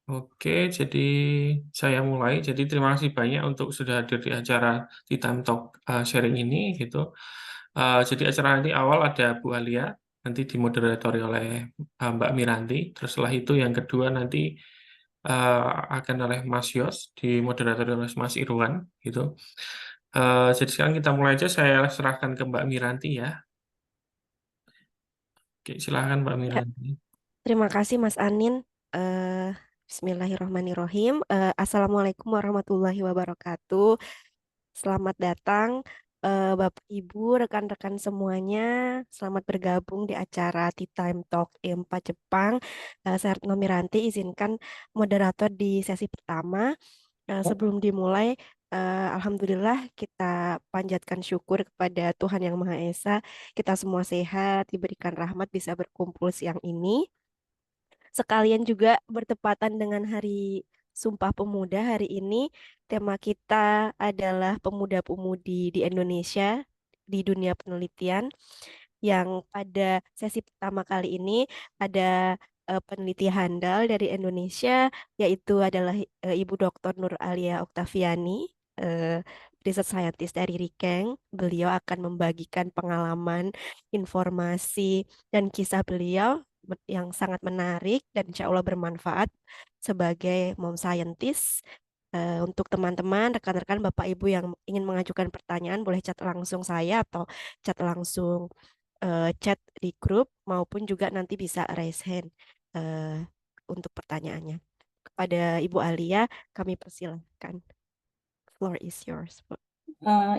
Oke, jadi saya mulai. Jadi terima kasih banyak untuk sudah hadir di acara Tea Time Talk, sharing ini gitu. Jadi acara nanti awal ada Bu Alia, nanti dimoderatori oleh, Mbak Miranti, terus setelah itu yang kedua nanti, akan oleh Mas Yos, dimoderatori oleh Mas Irwan gitu. Jadi sekarang kita mulai aja, saya serahkan ke Mbak Miranti ya. Oke, silakan Mbak Ya, Miranti. terima kasih Mas Anin. Eh, Bismillahirrahmanirrahim. Assalamualaikum warahmatullahi wabarakatuh. Selamat datang Bapak Ibu, rekan-rekan semuanya. Selamat bergabung di acara Tea Time Talk E4 Jepang. Saya Retno Miranti, izinkan moderator di sesi pertama. Sebelum dimulai, Alhamdulillah kita panjatkan syukur kepada Tuhan Yang Maha Esa. Kita semua sehat, diberikan rahmat bisa berkumpul siang ini. Sekalian juga bertepatan dengan Hari Sumpah Pemuda hari ini, tema kita adalah pemuda-pemudi di Indonesia di dunia penelitian yang pada sesi pertama kali ini ada peneliti handal dari Indonesia yaitu adalah Ibu Dr. Nur Alia Oktaviani, eh, research scientist dari Rikeng. Beliau akan membagikan pengalaman, informasi, dan kisah beliau yang sangat menarik dan insya Allah bermanfaat sebagai mom scientist. Untuk teman-teman, rekan-rekan, Bapak Ibu yang ingin mengajukan pertanyaan, boleh chat langsung saya atau chat langsung chat di grup maupun juga nanti bisa raise hand eh, untuk pertanyaannya. Kepada Ibu Alia, kami persilahkan. Floor is yours, Bu.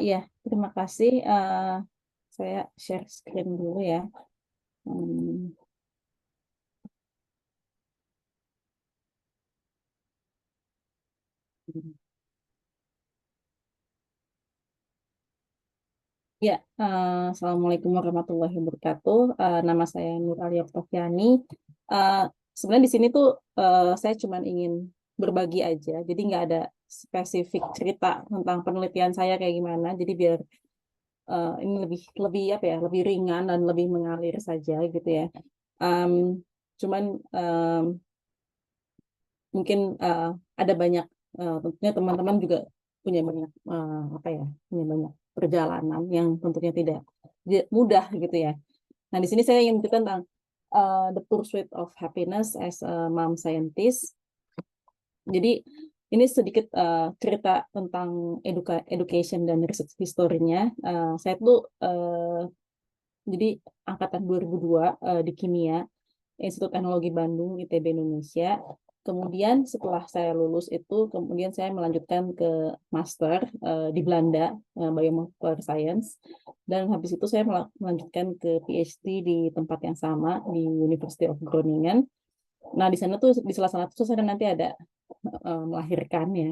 Ya, terima kasih. Saya share screen dulu ya. Hmm, Ya, Assalamualaikum warahmatullahi wabarakatuh. Nama saya Nur Alia Oktaviani. Eh, Sebenarnya di sini tuh saya cuma ingin berbagi aja, jadi nggak ada spesifik cerita tentang penelitian saya kayak gimana. Jadi biar ini lebih lebih apa ya, lebih ringan dan lebih mengalir saja gitu ya. Em, Cuman mungkin ada banyak tentunya teman-teman juga punya banyak apa ya, punya banyak perjalanan yang tentunya tidak mudah gitu ya. Nah, di sini saya ingin menceritakan tentang the pursuit of happiness as a mom scientist. Jadi ini sedikit cerita tentang education dan research historinya. Saya tuh jadi angkatan 2002 di kimia, Institut Teknologi Bandung, ITB Indonesia. Kemudian setelah saya lulus itu, kemudian saya melanjutkan ke master di Belanda, Biomolecular Science. Dan habis itu saya melanjutkan ke PhD di tempat yang sama, di University of Groningen. Nah, di sana tuh, di salah satu saya nanti ada melahirkan ya.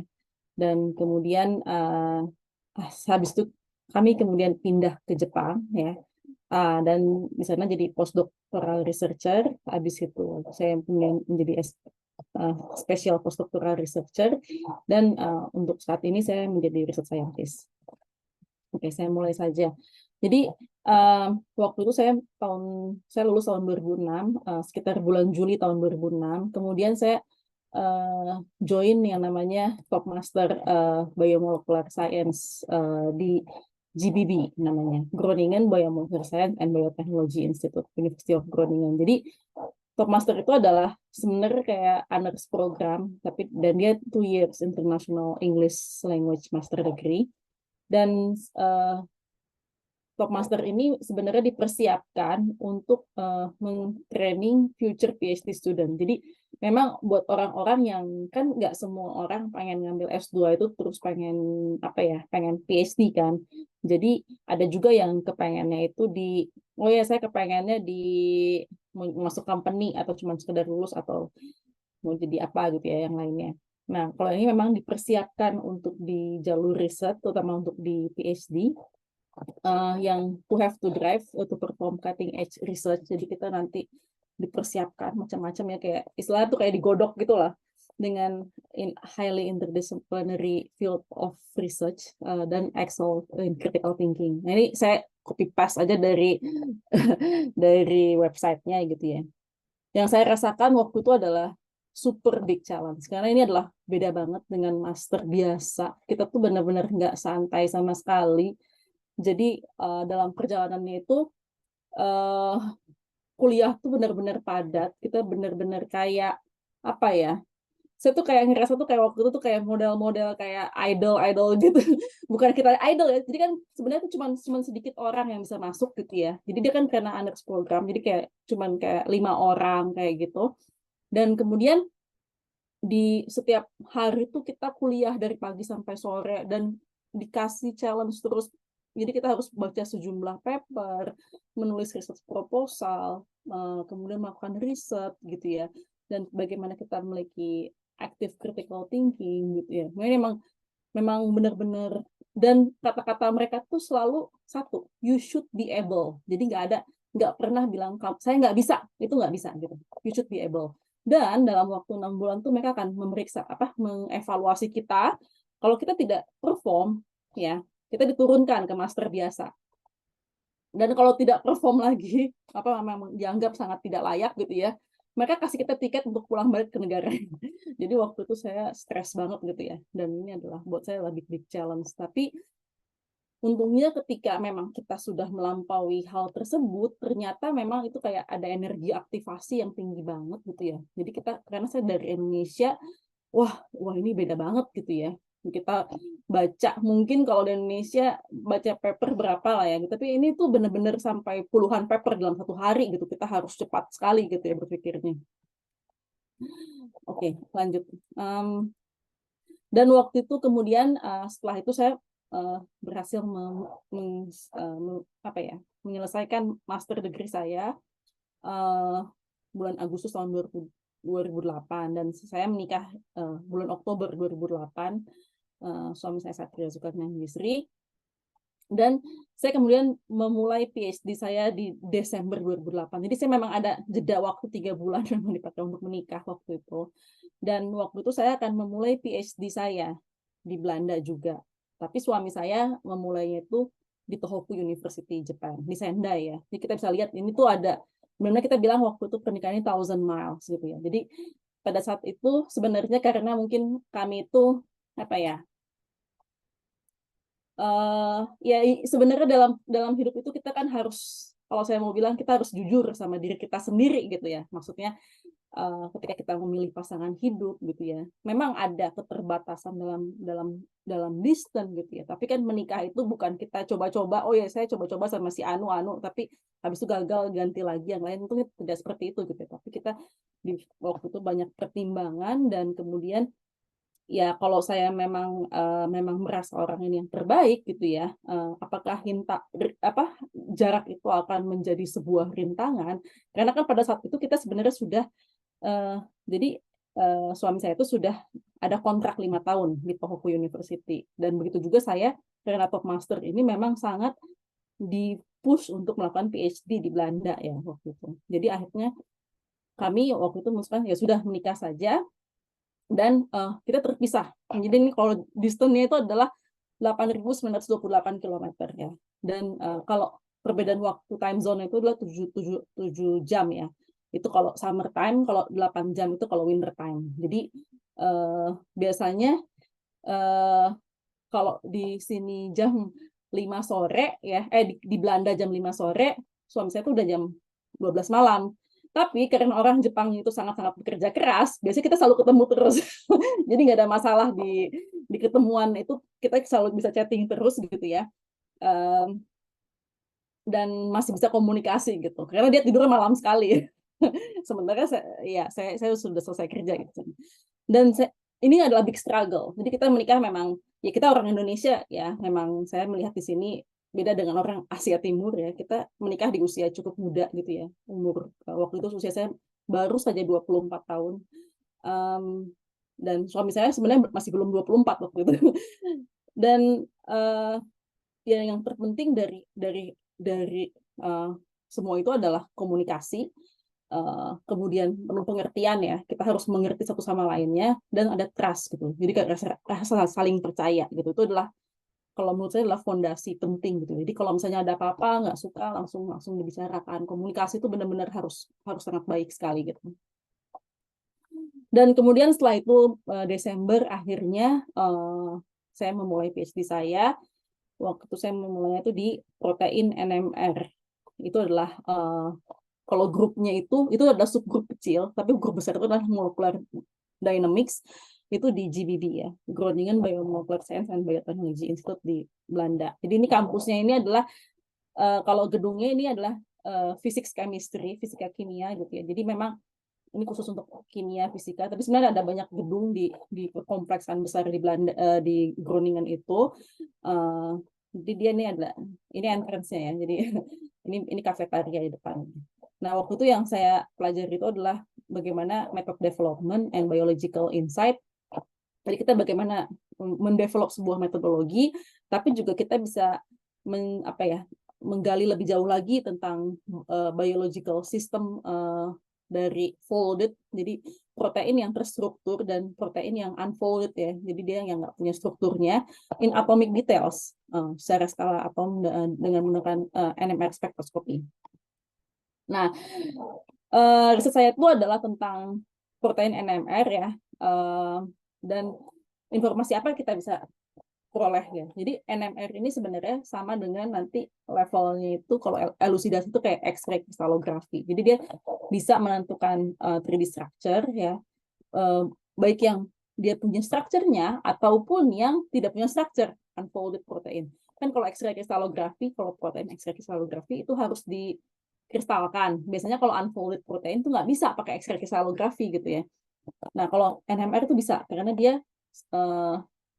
Dan kemudian habis itu kami kemudian pindah ke Jepang ya. Dan di sana jadi postdoctoral researcher. Habis itu saya kemudian menjadi special postdoctoral researcher dan untuk saat ini saya menjadi research scientist. Oke, saya mulai saja. Jadi waktu itu saya lulus tahun 2006, sekitar bulan Juli tahun 2006. Kemudian saya join yang namanya Top Master Biomolecular Science di GBB namanya, Groningen Biomolecular Science and Biotechnology Institute, University of Groningen. Jadi Top Master itu adalah sebenarnya kayak honors program, tapi dan dia 2 years International English Language Master Degree. Dan Top Master ini sebenarnya dipersiapkan untuk training future PhD student. Jadi memang buat orang-orang yang kan nggak semua orang pengen ngambil S2 itu terus pengen apa ya, pengen PhD kan. Jadi ada juga yang kepengennya itu oh ya saya kepengennya masuk company atau cuma sekedar lulus atau mau jadi apa gitu ya yang lainnya. Nah, kalau ini memang dipersiapkan untuk di jalur riset, terutama untuk di PhD, yang to have to drive to perform cutting edge research. Jadi kita nanti dipersiapkan macam-macam ya, kayak istilah tuh kayak digodok gitu lah dengan highly interdisciplinary field of research dan excel in critical thinking. Nah, ini saya copy paste aja dari dari websitenya gitu ya. Yang saya rasakan waktu itu adalah super big challenge. Karena ini adalah beda banget dengan master biasa. Kita tuh benar-benar nggak santai sama sekali. Jadi dalam perjalanannya itu eh, kuliah tuh benar-benar padat. Kita benar-benar kayak apa ya? Saya tuh kayak ngerasa tuh kayak waktu itu tuh kayak model-model kayak idol-idol gitu. Bukan kita idol ya. Jadi kan sebenarnya tuh cuman sedikit orang yang bisa masuk gitu ya. Jadi dia kan karena honors program. Jadi kayak cuman kayak 5 orang kayak gitu. Dan kemudian di setiap hari tuh kita kuliah dari pagi sampai sore dan dikasih challenge terus. Jadi kita harus baca sejumlah paper, menulis research proposal, kemudian melakukan riset gitu ya. Dan bagaimana kita memiliki active critical thinking gitu ya. Memang benar-benar, dan kata-kata mereka tuh selalu satu, you should be able. Jadi nggak pernah bilang saya nggak bisa, itu nggak bisa gitu. You should be able. Dan dalam waktu 6 bulan tuh mereka akan mengevaluasi kita. Kalau kita tidak perform, ya kita diturunkan ke master biasa. Dan kalau tidak perform lagi, memang dianggap sangat tidak layak gitu ya, mereka kasih kita tiket untuk pulang balik ke negara. Jadi waktu itu saya stres banget gitu ya. Dan ini adalah buat saya lebih big challenge. Tapi untungnya ketika memang kita sudah melampaui hal tersebut, ternyata memang itu kayak ada energi aktivasi yang tinggi banget gitu ya. Jadi karena saya dari Indonesia, wah ini beda banget gitu ya. Kita baca, mungkin kalau di Indonesia baca paper berapa lah ya, tapi ini tuh benar-benar sampai puluhan paper dalam satu hari gitu. Kita harus cepat sekali gitu ya berpikirnya. Oke, lanjut. Dan waktu itu kemudian setelah itu saya berhasil menyelesaikan master degree saya bulan Agustus tahun 2008, dan saya menikah bulan Oktober 2008. Suami saya Satria Zulkarnain-Yusri, dan saya kemudian memulai PhD saya di Desember 2008. Jadi saya memang ada jeda waktu 3 bulan memang dipakai untuk menikah waktu itu. Dan waktu itu saya akan memulai PhD saya di Belanda juga. Tapi suami saya memulainya itu di Tohoku University, Jepang, di Sendai ya. Jadi kita bisa lihat ini tuh ada, benar kita bilang waktu itu pernikahannya 1000 miles gitu ya. Jadi pada saat itu sebenarnya karena mungkin kami itu ya sebenarnya dalam hidup itu kita kan harus, kalau saya mau bilang, kita harus jujur sama diri kita sendiri gitu ya. Maksudnya ketika kita memilih pasangan hidup gitu ya, memang ada keterbatasan dalam distance gitu ya. Tapi kan menikah itu bukan kita coba-coba, oh ya saya coba-coba sama si anu, tapi habis itu gagal ganti lagi yang lain, itu tidak seperti itu gitu ya. Tapi kita di waktu itu banyak pertimbangan, dan kemudian ya kalau saya memang merasa orang ini yang terbaik gitu ya, apakah jarak itu akan menjadi sebuah rintangan, karena kan pada saat itu kita sebenarnya sudah jadi suami saya itu sudah ada kontrak 5 tahun di Tohoku University, dan begitu juga saya karena top master ini memang sangat di-push untuk melakukan PhD di Belanda ya waktu itu. Jadi akhirnya kami waktu itu memutuskan ya sudah menikah saja, dan kita terpisah. Jadi ini kalau distance-nya itu adalah 8.928 km ya. Dan kalau perbedaan waktu time zone itu adalah 7 jam ya. Itu kalau summer time, kalau 8 jam itu kalau winter time. Jadi biasanya kalau di sini jam 5 sore ya, di Belanda jam 5 sore, suami saya itu udah jam 12 malam. Tapi karena orang Jepang itu sangat-sangat bekerja keras, biasanya kita selalu ketemu terus. Jadi nggak ada masalah di ketemuan itu, kita selalu bisa chatting terus gitu ya. Dan masih bisa komunikasi gitu. Karena dia tidurnya malam sekali. Sementara saya sudah selesai kerja gitu. Dan ini adalah big struggle. Jadi kita menikah memang, ya kita orang Indonesia ya, memang saya melihat di sini beda dengan orang Asia Timur ya. Kita menikah di usia cukup muda gitu ya. Waktu itu usia saya baru saja 24 tahun. Dan suami saya sebenarnya masih belum 24 waktu itu. Dan ya yang terpenting dari semua itu adalah komunikasi. Kemudian perlu pengertian ya, kita harus mengerti satu sama lainnya, dan ada trust gitu. Jadi rasa saling percaya gitu, itu adalah, kalau menurut saya, adalah fondasi penting gitu. Jadi kalau misalnya ada apa-apa nggak suka, langsung dibicarakan. Komunikasi itu benar-benar harus sangat baik sekali gitu. Dan kemudian setelah itu Desember akhirnya saya memulai PhD saya. Waktu itu saya memulainya itu di protein NMR. Itu adalah kalau grupnya itu adalah subgrup kecil, tapi grup besar itu adalah molecular dynamics, itu di GBB ya, Groningen Biomolecular Science and Biotechnology Institute di Belanda. Jadi ini kampusnya ini adalah kalau gedungnya ini adalah physics chemistry, fisika kimia gitu ya. Jadi memang ini khusus untuk kimia, fisika, tapi sebenarnya ada banyak gedung di kompleksan besar di Belanda, di Groningen itu. Jadi dia ini entrance-nya ya. Jadi ini kafetaria di depan. Nah, waktu itu yang saya pelajari itu adalah bagaimana method development and biological insight. Jadi kita bagaimana mendevelop sebuah metodologi, tapi juga kita bisa menggali lebih jauh lagi tentang biological system dari folded, jadi protein yang terstruktur dan protein yang unfolded ya, jadi dia yang nggak punya strukturnya in atomic details secara skala atom dengan menggunakan NMR spektroskopi. Nah, riset saya itu adalah tentang protein NMR ya, dan informasi apa yang kita bisa peroleh ya. Jadi NMR ini sebenarnya sama dengan nanti levelnya itu kalau elusidasi itu kayak X-ray kristalografi. Jadi dia bisa menentukan 3D structure ya, baik yang dia punya structure-nya ataupun yang tidak punya structure, unfolded protein. Kan kalau X-ray kristalografi, kalau protein X-ray kristalografi itu harus dikristalkan. Biasanya kalau unfolded protein itu nggak bisa pakai X-ray kristalografi gitu ya. Nah, kalau NMR itu bisa karena dia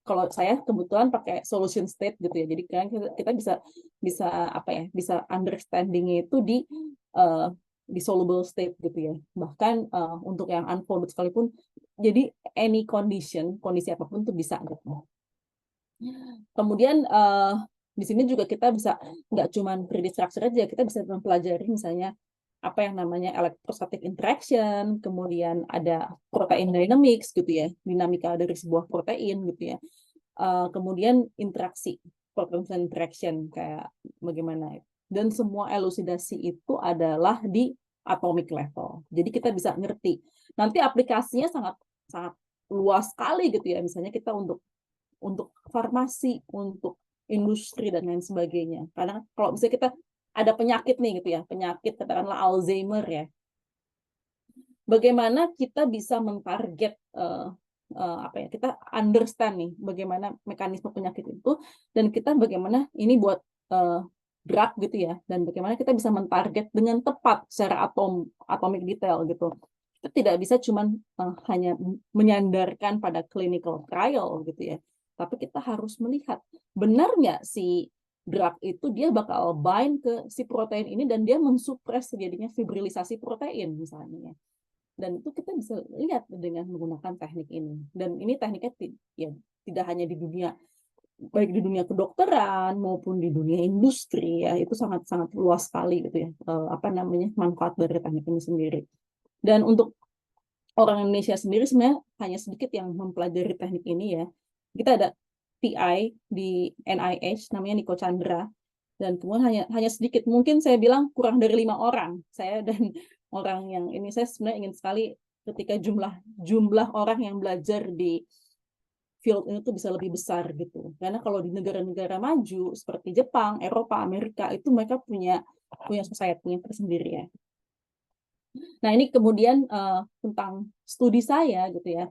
kalau saya kebetulan pakai solution state gitu ya, jadi kan kita bisa understanding-nya itu di soluble state gitu ya, bahkan untuk yang unfolded sekalipun, jadi any kondisi apapun tuh bisa gitu. Kemudian di sini juga kita bisa nggak cuma 3D structure aja, kita bisa mempelajari misalnya apa yang namanya electrostatic interaction, kemudian ada protein dynamics gitu ya, dinamika dari sebuah protein gitu ya. Kemudian interaksi, protein interaction kayak bagaimana. Dan semua elusidasi itu adalah di atomic level. Jadi kita bisa ngerti. Nanti aplikasinya sangat sangat luas sekali gitu ya. Misalnya kita untuk farmasi, untuk industri dan lain sebagainya. Karena kalau misalnya kita ada penyakit nih gitu ya, penyakit katakanlah Alzheimer ya. Bagaimana kita bisa mentarget kita understand nih bagaimana mekanisme penyakit itu, dan kita bagaimana ini buat drug gitu ya, dan bagaimana kita bisa mentarget dengan tepat secara atomic detail gitu. Kita tidak bisa cuma hanya menyandarkan pada clinical trial gitu ya, tapi kita harus melihat benar nggak si drug itu dia bakal bind ke si protein ini dan dia mensupres terjadinya fibrilisasi protein misalnya. Dan itu kita bisa lihat dengan menggunakan teknik ini. Dan ini tekniknya tidak hanya di dunia, baik di dunia kedokteran maupun di dunia industri ya, itu sangat-sangat luas sekali gitu ya, manfaat dari teknik ini sendiri. Dan untuk orang Indonesia sendiri sebenarnya hanya sedikit yang mempelajari teknik ini ya. Kita ada PI di NIH namanya Niko Chandra, dan kemudian hanya sedikit, mungkin saya bilang kurang dari 5 orang, saya dan orang yang ini, saya sebenarnya ingin sekali ketika jumlah orang yang belajar di field ini tuh bisa lebih besar gitu. Karena kalau di negara-negara maju seperti Jepang, Eropa, Amerika itu mereka punya society-nya tersendiri ya. Nah, ini kemudian tentang studi saya gitu ya.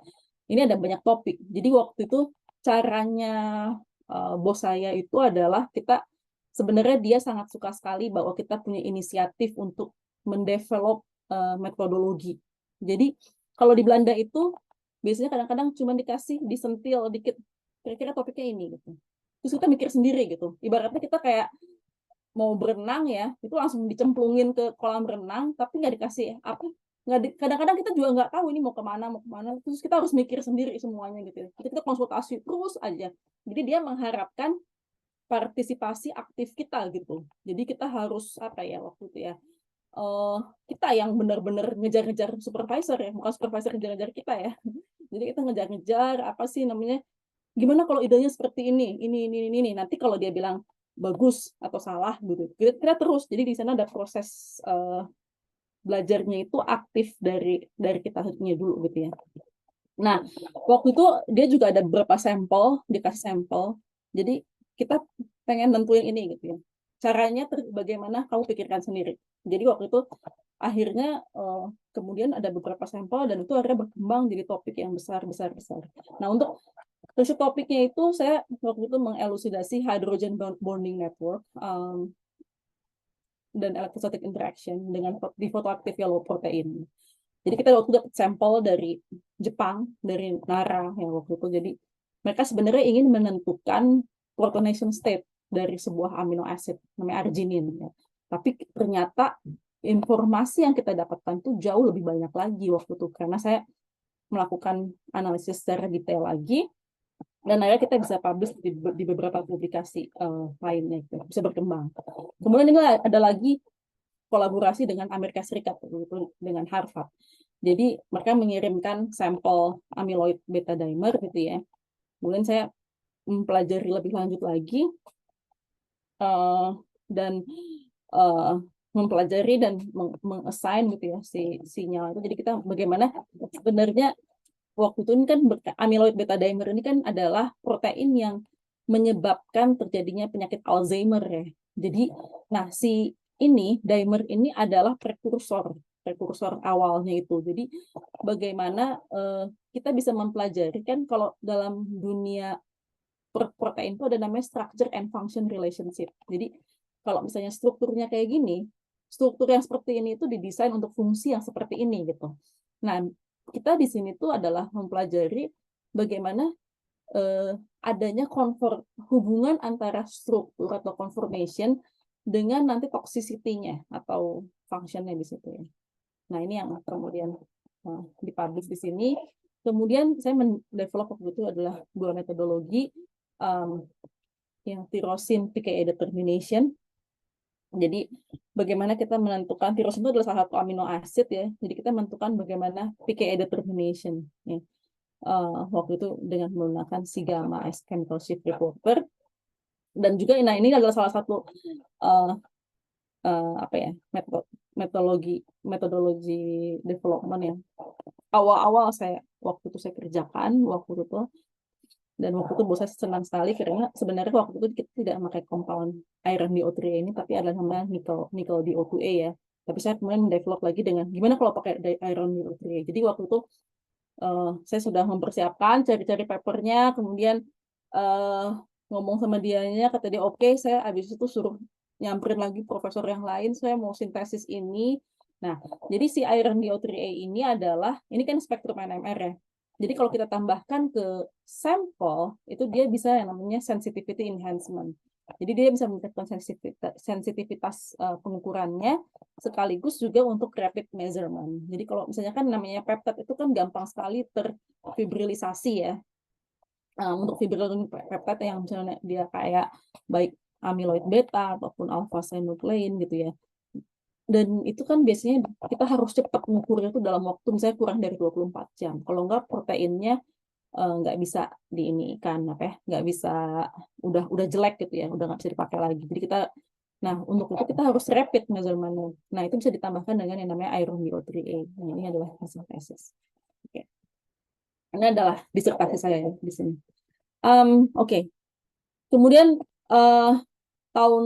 Ini ada banyak topik. Jadi waktu itu caranya bos saya itu adalah sebenarnya dia sangat suka sekali bahwa kita punya inisiatif untuk mendevelop metodologi. Jadi kalau di Belanda itu biasanya kadang-kadang cuma disentil dikit, kira-kira topiknya ini gitu. Terus kita mikir sendiri gitu. Ibaratnya kita kayak mau berenang ya, itu langsung dicemplungin ke kolam renang, tapi nggak dikasih apa. Kadang-kadang kita juga nggak tahu ini mau kemana, terus kita harus mikir sendiri semuanya gitu. Kita konsultasi terus aja. Jadi dia mengharapkan partisipasi aktif kita gitu. Jadi kita harus waktu itu ya, kita yang benar-benar ngejar-ngejar supervisor ya, bukan supervisor ngejar-ngejar kita ya. Jadi kita ngejar-ngejar gimana kalau idenya seperti ini. Nanti kalau dia bilang bagus atau salah gitu, kita terus. Jadi di sana ada proses belajarnya itu aktif dari kita punya dulu gitu ya. Nah, waktu itu dia juga ada beberapa sampel, dikasih sampel. Jadi kita pengen nentuin ini gitu ya. Caranya bagaimana kamu pikirkan sendiri. Jadi waktu itu akhirnya kemudian ada beberapa sampel dan itu akhirnya berkembang jadi topik yang besar. Nah, untuk riset topiknya itu saya waktu itu mengelusidasi hydrogen bonding network dan electrostatic interaction dengan di fotoaktif yellow protein. Jadi kita waktu dapat sampel dari Jepang, dari Nara yang waktu itu. Jadi mereka sebenarnya ingin menentukan protonation state dari sebuah amino acid namanya arginin. Ya. Tapi ternyata informasi yang kita dapatkan tuh jauh lebih banyak lagi waktu itu karena saya melakukan analisis secara detail lagi dan akhirnya kita bisa publish di beberapa publikasi lainnya gitu, bisa berkembang. Kemudian ini ada lagi kolaborasi dengan Amerika Serikat dengan Harvard. Jadi mereka mengirimkan sampel amyloid beta dimer gitu ya. Kemudian saya mempelajari lebih lanjut lagi dan mempelajari dan mengassign gitu ya si sinyal itu. Jadi kita bagaimana sebenarnya waktu itu ini kan amyloid beta dimer ini kan adalah protein yang menyebabkan terjadinya penyakit Alzheimer ya. Jadi nah si ini dimer ini adalah prekursor awalnya itu. Jadi bagaimana kita bisa mempelajari kan kalau dalam dunia protein itu ada namanya structure and function relationship. Jadi kalau misalnya strukturnya kayak gini, struktur yang seperti ini itu didesain untuk fungsi yang seperti ini gitu. Nah, kita di sini tuh adalah mempelajari bagaimana adanya hubungan antara struktur atau conformation dengan nanti toxicity-nya atau function-nya di situ ya. Nah, ini yang kemudian dipublish di sini. Kemudian saya mendevelop waktu itu adalah dua metodologi yang tyrosin PKA determination. Jadi bagaimana kita menentukan tyrosin itu adalah salah satu amino acid ya. Jadi kita menentukan bagaimana PKA determination ya. Waktu itu dengan menggunakan sigma as chemical shift reporter. Dan juga nah ini adalah salah satu apa ya metodologi development yang awal-awal waktu itu saya kerjakan waktu itu. Dan waktu itu saya senang sekali karena sebenarnya waktu itu kita tidak memakai compound iron DO3A ini, tapi ada namanya nickel DO2A ya. Tapi saya kemudian mendevelop lagi dengan gimana kalau pakai iron DO3A. Jadi waktu itu saya sudah mempersiapkan cari-cari papernya, kemudian ngomong sama dianya, kata dia oke, saya habis itu suruh nyamperin lagi profesor yang lain, saya mau sintesis ini. Nah, jadi si iron DO3A ini adalah, ini kan spektrum NMR ya. Jadi kalau kita tambahkan ke sampel, itu dia bisa yang namanya sensitivity enhancement. Jadi dia bisa meningkatkan sensitivitas pengukurannya, sekaligus juga untuk rapid measurement. Jadi kalau misalnya kan namanya peptide itu kan gampang sekali terfibrilisasi ya. Untuk fibril peptide yang misalnya dia kayak baik amyloid beta ataupun alpha synuclein gitu ya. Dan itu kan biasanya kita harus cepat mengukurnya itu dalam waktu misalnya kurang dari 24 jam. Kalau enggak proteinnya nggak bisa diinikan apa ya, nggak bisa udah jelek gitu ya, udah nggak bisa dipakai lagi. Jadi nah untuk itu kita harus rapid measurement. Nah itu bisa ditambahkan dengan yang namanya iron DO3A. Nah ini adalah hasil tesis. Oke. Ini adalah disertasi saya ya di sini. Oke. Kemudian tahun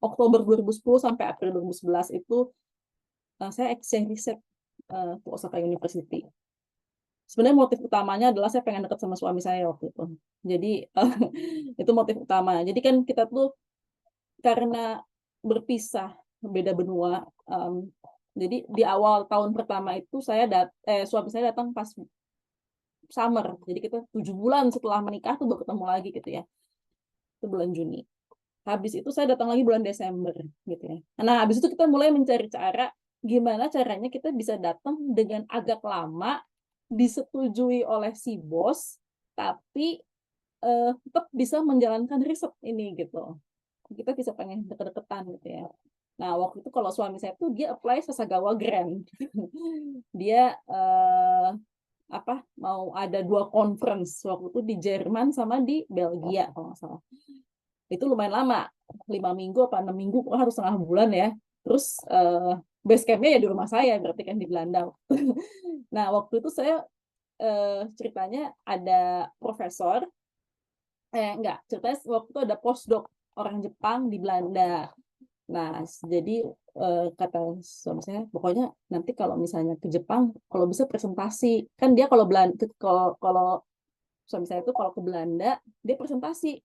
Oktober 2010 sampai April 2011 itu saya exchange riset ke Osaka University. Sebenarnya motif utamanya adalah saya pengen dekat sama suami saya waktu itu. Jadi itu motif utama. Jadi kan kita tuh karena berpisah beda benua. Jadi di awal tahun pertama itu suami saya datang pas summer. Jadi kita 7 bulan setelah menikah tuh baru ketemu lagi gitu ya. Itu bulan Juni. Habis itu saya datang lagi bulan Desember gitu ya. Nah, habis itu kita mulai mencari cara gimana caranya kita bisa datang dengan agak lama disetujui oleh si bos tapi tetap bisa menjalankan riset ini gitu. Kita bisa pengen deket-deketan gitu ya. Nah, waktu itu kalau suami saya tuh dia apply Sasagawa Grant. Dia mau ada 2 conference waktu itu di Jerman sama di Belgia kalau nggak salah. Itu lumayan lama, 5 minggu apa 6 minggu, harus setengah bulan ya. Terus base campnya ya di rumah saya, berarti kan di Belanda. Nah, waktu itu saya ceritanya ada profesor, enggak, ceritanya waktu itu ada postdoc orang Jepang di Belanda. Nah, jadi kata suami saya, pokoknya nanti kalau misalnya ke Jepang, kalau bisa presentasi. Kan dia kalau kalau suami saya itu kalau ke Belanda, dia presentasi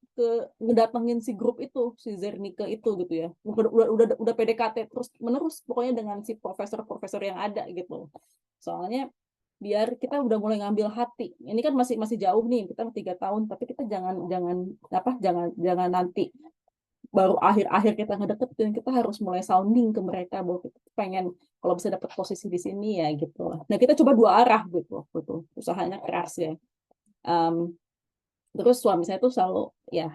ngedatengin si grup itu, si Zernike itu gitu ya. Udah PDKT terus menerus pokoknya dengan si profesor-profesor yang ada gitu. Soalnya biar kita udah mulai ngambil hati. Ini kan masih jauh nih, kita 3 tahun, tapi kita jangan nanti baru akhir-akhir kita ngedeketin, kita harus mulai sounding ke mereka bahwa kita pengen kalau bisa dapat posisi di sini ya gitu. Nah, kita coba 2 arah gitu, usahanya keras ya. Terus suami saya tuh selalu ya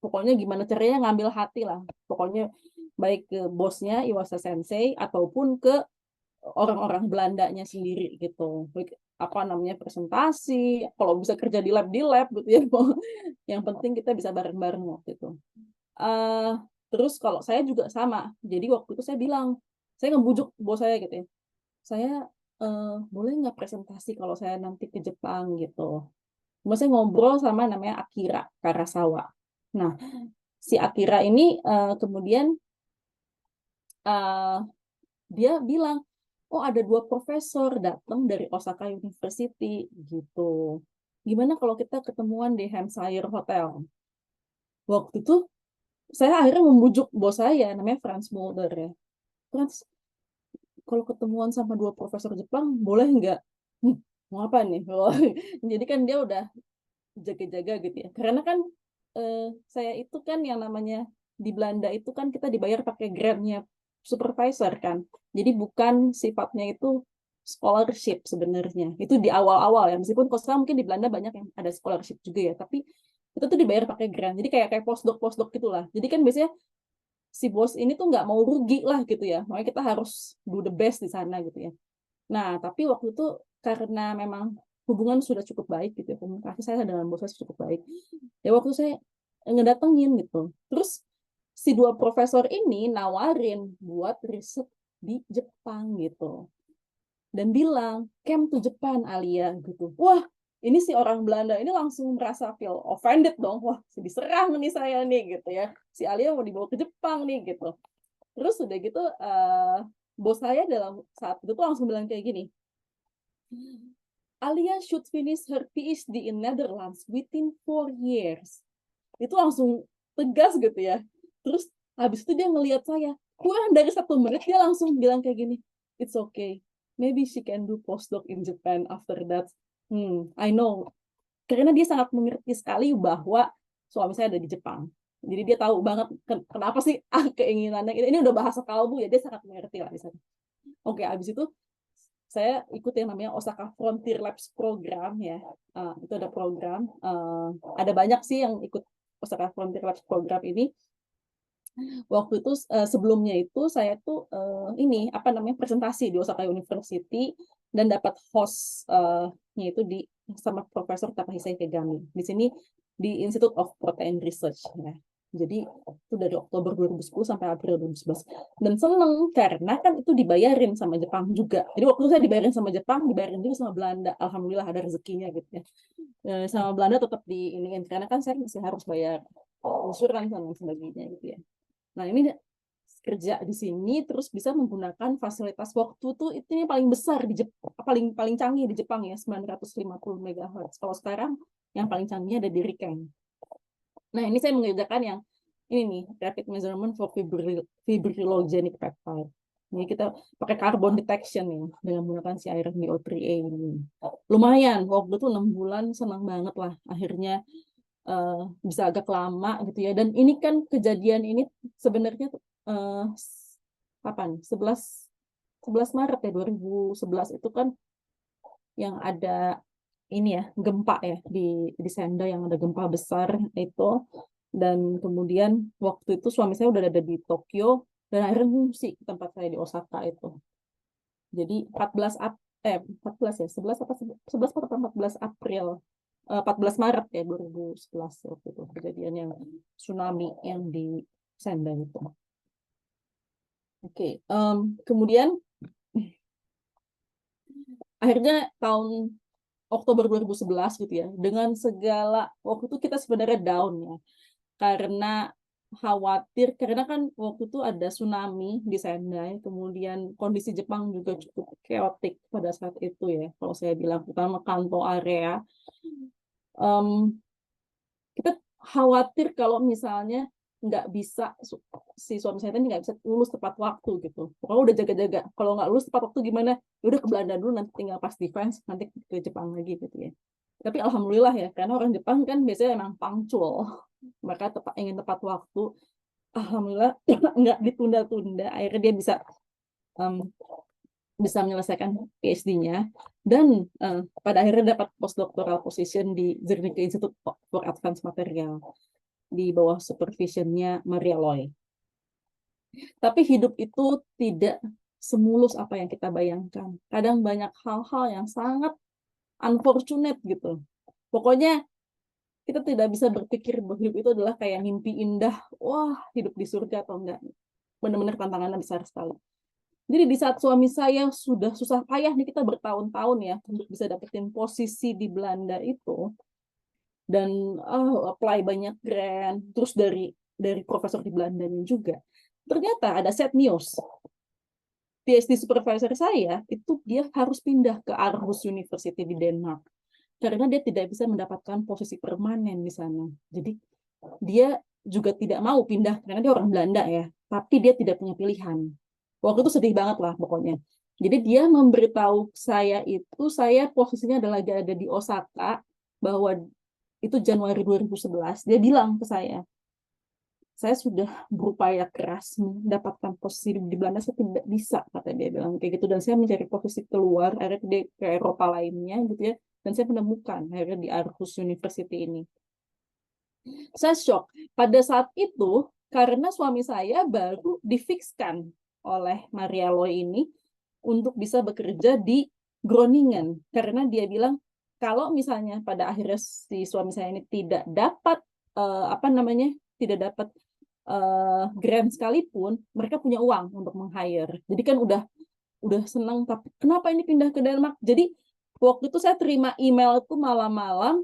pokoknya gimana caranya ngambil hati lah, pokoknya baik ke bosnya Iwasa Sensei ataupun ke orang-orang Belandanya sendiri gitu. Apa namanya presentasi, kalau bisa kerja di lab gitu ya. Yang penting kita bisa bareng-bareng waktu itu. Terus kalau saya juga sama. Jadi waktu itu saya bilang, saya ngebujuk bos saya gitu ya. Saya boleh nggak presentasi kalau saya nanti ke Jepang gitu. Cuma saya ngobrol sama namanya Akira Karasawa. Nah, si Akira ini kemudian dia bilang, oh ada 2 profesor datang dari Osaka University gitu. Gimana kalau kita ketemuan di Hampshire Hotel? Waktu itu saya akhirnya membujuk bos saya, namanya Franz Mulder ya. Franz, kalau ketemuan sama 2 profesor Jepang, boleh nggak? Mau apa nih? Jadi kan dia udah jaga-jaga gitu ya. Karena kan saya itu kan yang namanya di Belanda itu kan kita dibayar pakai grant-nya supervisor kan. Jadi bukan sifatnya itu scholarship sebenarnya. Itu di awal-awal ya. Meskipun kalau sekarang mungkin di Belanda banyak yang ada scholarship juga ya. Tapi itu tuh dibayar pakai grant. Jadi kayak postdoc gitulah. Jadi kan biasanya si bos ini tuh nggak mau rugi lah gitu ya. Makanya kita harus do the best di sana gitu ya. Nah, tapi waktu itu karena memang hubungan sudah cukup baik gitu ya, komunikasi saya dengan bos saya cukup baik. Ya waktu saya ngedatengin gitu. Terus si 2 profesor ini nawarin buat riset di Jepang gitu. Dan bilang, "Came to Japan, Alia," gitu. Wah, ini si orang Belanda ini langsung merasa feel offended dong. Wah, diserang nih saya nih gitu ya. Si Alia mau dibawa ke Jepang nih gitu. Terus udah gitu bos saya dalam saat itu tuh langsung bilang kayak gini, Alia should finish her PhD in Netherlands within 4 years. Itu langsung tegas gitu ya. Terus habis itu dia ngelihat saya, kurang dari 1 menit dia langsung bilang kayak gini, it's okay, maybe she can do postdoc in Japan after that. I know. Karena dia sangat mengerti sekali bahwa suami saya ada di Jepang. Jadi dia tahu banget kenapa sih keinginannya. Ini udah bahasa kalbu ya, dia sangat mengerti lah di sana. Oke, habis itu saya ikut yang namanya Osaka Frontier Labs program ya. Itu ada program. Ada banyak sih yang ikut Osaka Frontier Labs program ini. Waktu itu sebelumnya itu saya tuh ini apa namanya presentasi di Osaka University dan dapat host-nya itu sama Profesor Takahisa Ikegami. Di sini di Institute of Protein Research ya. Jadi itu dari Oktober 2010 sampai April 2011. Dan seneng karena kan itu dibayarin sama Jepang juga. Jadi waktu saya dibayarin sama Jepang, dibayarin juga sama Belanda. Alhamdulillah ada rezekinya gitu ya. Sama Belanda tetap diiniin karena kan saya masih harus bayar iuran dan sebagainya gitu ya. Nah ini kerja di sini terus bisa menggunakan fasilitas waktu tuh itu yang paling besar di Jepang, paling canggih di Jepang ya 950 MHz. Kalau sekarang yang paling canggih ada di RIKEN. Nah, ini saya mengerjakan yang ini nih, rapid measurement for fibrillogenic peptide. Ini kita pakai carbon detection nih dengan menggunakan si iron DO3A ini. Lumayan, waktu itu 6 bulan senang banget lah. Akhirnya bisa agak lama gitu ya. Dan ini kan kejadian ini sebenarnya kapan? 11 Maret ya 2011 itu kan yang ada ini ya gempa ya di Senda yang ada gempa besar itu, dan kemudian waktu itu suami saya udah ada di Tokyo dan akhirnya ngungsi ke tempat saya di Osaka itu. Jadi 14 ya 11 apa 11 atau 14 April 14 Maret ya 2011 waktu itu kejadian yang tsunami yang di Senda itu. Oke, kemudian akhirnya tahun Oktober 2011 gitu ya, dengan segala waktu itu kita sebenarnya down ya, karena khawatir, karena kan waktu itu ada tsunami di Sendai, kemudian kondisi Jepang juga cukup chaotic pada saat itu ya, kalau saya bilang, terutama Kanto area. Em, kita khawatir kalau misalnya nggak bisa, si suami saya ini nggak bisa lulus tepat waktu gitu. Pokoknya udah jaga-jaga. Kalau nggak lulus tepat waktu gimana? Ya udah ke Belanda dulu, nanti tinggal pas defense, nanti ke Jepang lagi gitu ya. Tapi alhamdulillah ya, karena orang Jepang kan biasanya emang punctual. Mereka ingin tepat waktu. Alhamdulillah nggak ditunda-tunda. Akhirnya dia bisa menyelesaikan PhD-nya, dan pada akhirnya dapat postdoctoral position di Zernike Institute for Advanced Material di bawah supervisionnya Maria Loy. Tapi hidup itu tidak semulus apa yang kita bayangkan. Kadang banyak hal-hal yang sangat unfortunate gitu. Pokoknya kita tidak bisa berpikir bahwa hidup itu adalah kayak mimpi indah, wah hidup di surga atau enggak. Benar-benar tantangannya besar sekali. Jadi di saat suami saya sudah susah payah nih, kita bertahun-tahun ya untuk bisa dapetin posisi di Belanda itu, dan apply banyak grant, terus dari profesor di Belanda juga. Ternyata ada sad news. PhD supervisor saya itu dia harus pindah ke Aarhus University di Denmark karena dia tidak bisa mendapatkan posisi permanen di sana. Jadi dia juga tidak mau pindah karena dia orang Belanda ya, tapi dia tidak punya pilihan. Waktu itu sedih banget lah pokoknya. Jadi dia memberitahu saya itu, saya posisinya adalah ada di Osaka, bahwa itu Januari 2011. Dia bilang ke saya sudah berupaya keras mendapatkan posisi di Belanda, saya tidak bisa, kata dia bilang kayak gitu. Dan saya mencari posisi keluar, akhirnya ke Eropa lainnya gitu ya. Dan saya menemukan akhirnya di Aarhus University ini. Saya shock pada saat itu karena suami saya baru difikskan oleh Maria Loy ini untuk bisa bekerja di Groningen, karena dia bilang kalau misalnya pada akhirnya si suami saya ini tidak dapat tidak dapat grant sekalipun, mereka punya uang untuk meng-hire. Jadi kan udah senang, tapi kenapa ini pindah ke Denmark? Jadi waktu itu saya terima email itu malam-malam,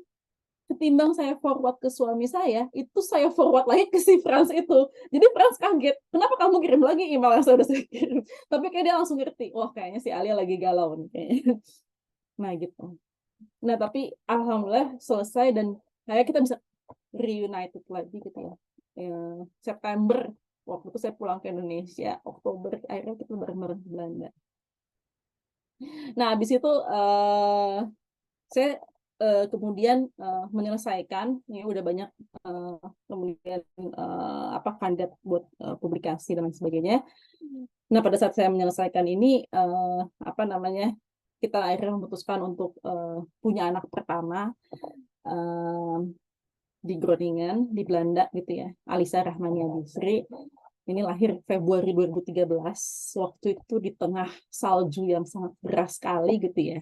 ketimbang saya forward ke suami saya, itu saya forward lagi ke si Franz itu. Jadi Franz kaget, kenapa kamu kirim lagi email yang sudah saya kirim? Tapi kayak dia langsung ngerti, wah kayaknya si Alia lagi galau nih kayaknya. Nah gitu. Nah tapi alhamdulillah selesai, dan kayak kita bisa reunited lagi gitu ya. September waktu itu saya pulang ke Indonesia, Oktober akhirnya kita bareng-bareng di Belanda. Nah habis itu saya kemudian menyelesaikan, ini udah banyak kemudian kandidat buat publikasi dan lain sebagainya. Nah pada saat saya menyelesaikan ini kita akhirnya memutuskan untuk punya anak pertama di Groningen di Belanda gitu ya, Alisa Rahmania Bisri. Ini lahir Februari 2013, waktu itu di tengah salju yang sangat deras sekali gitu ya,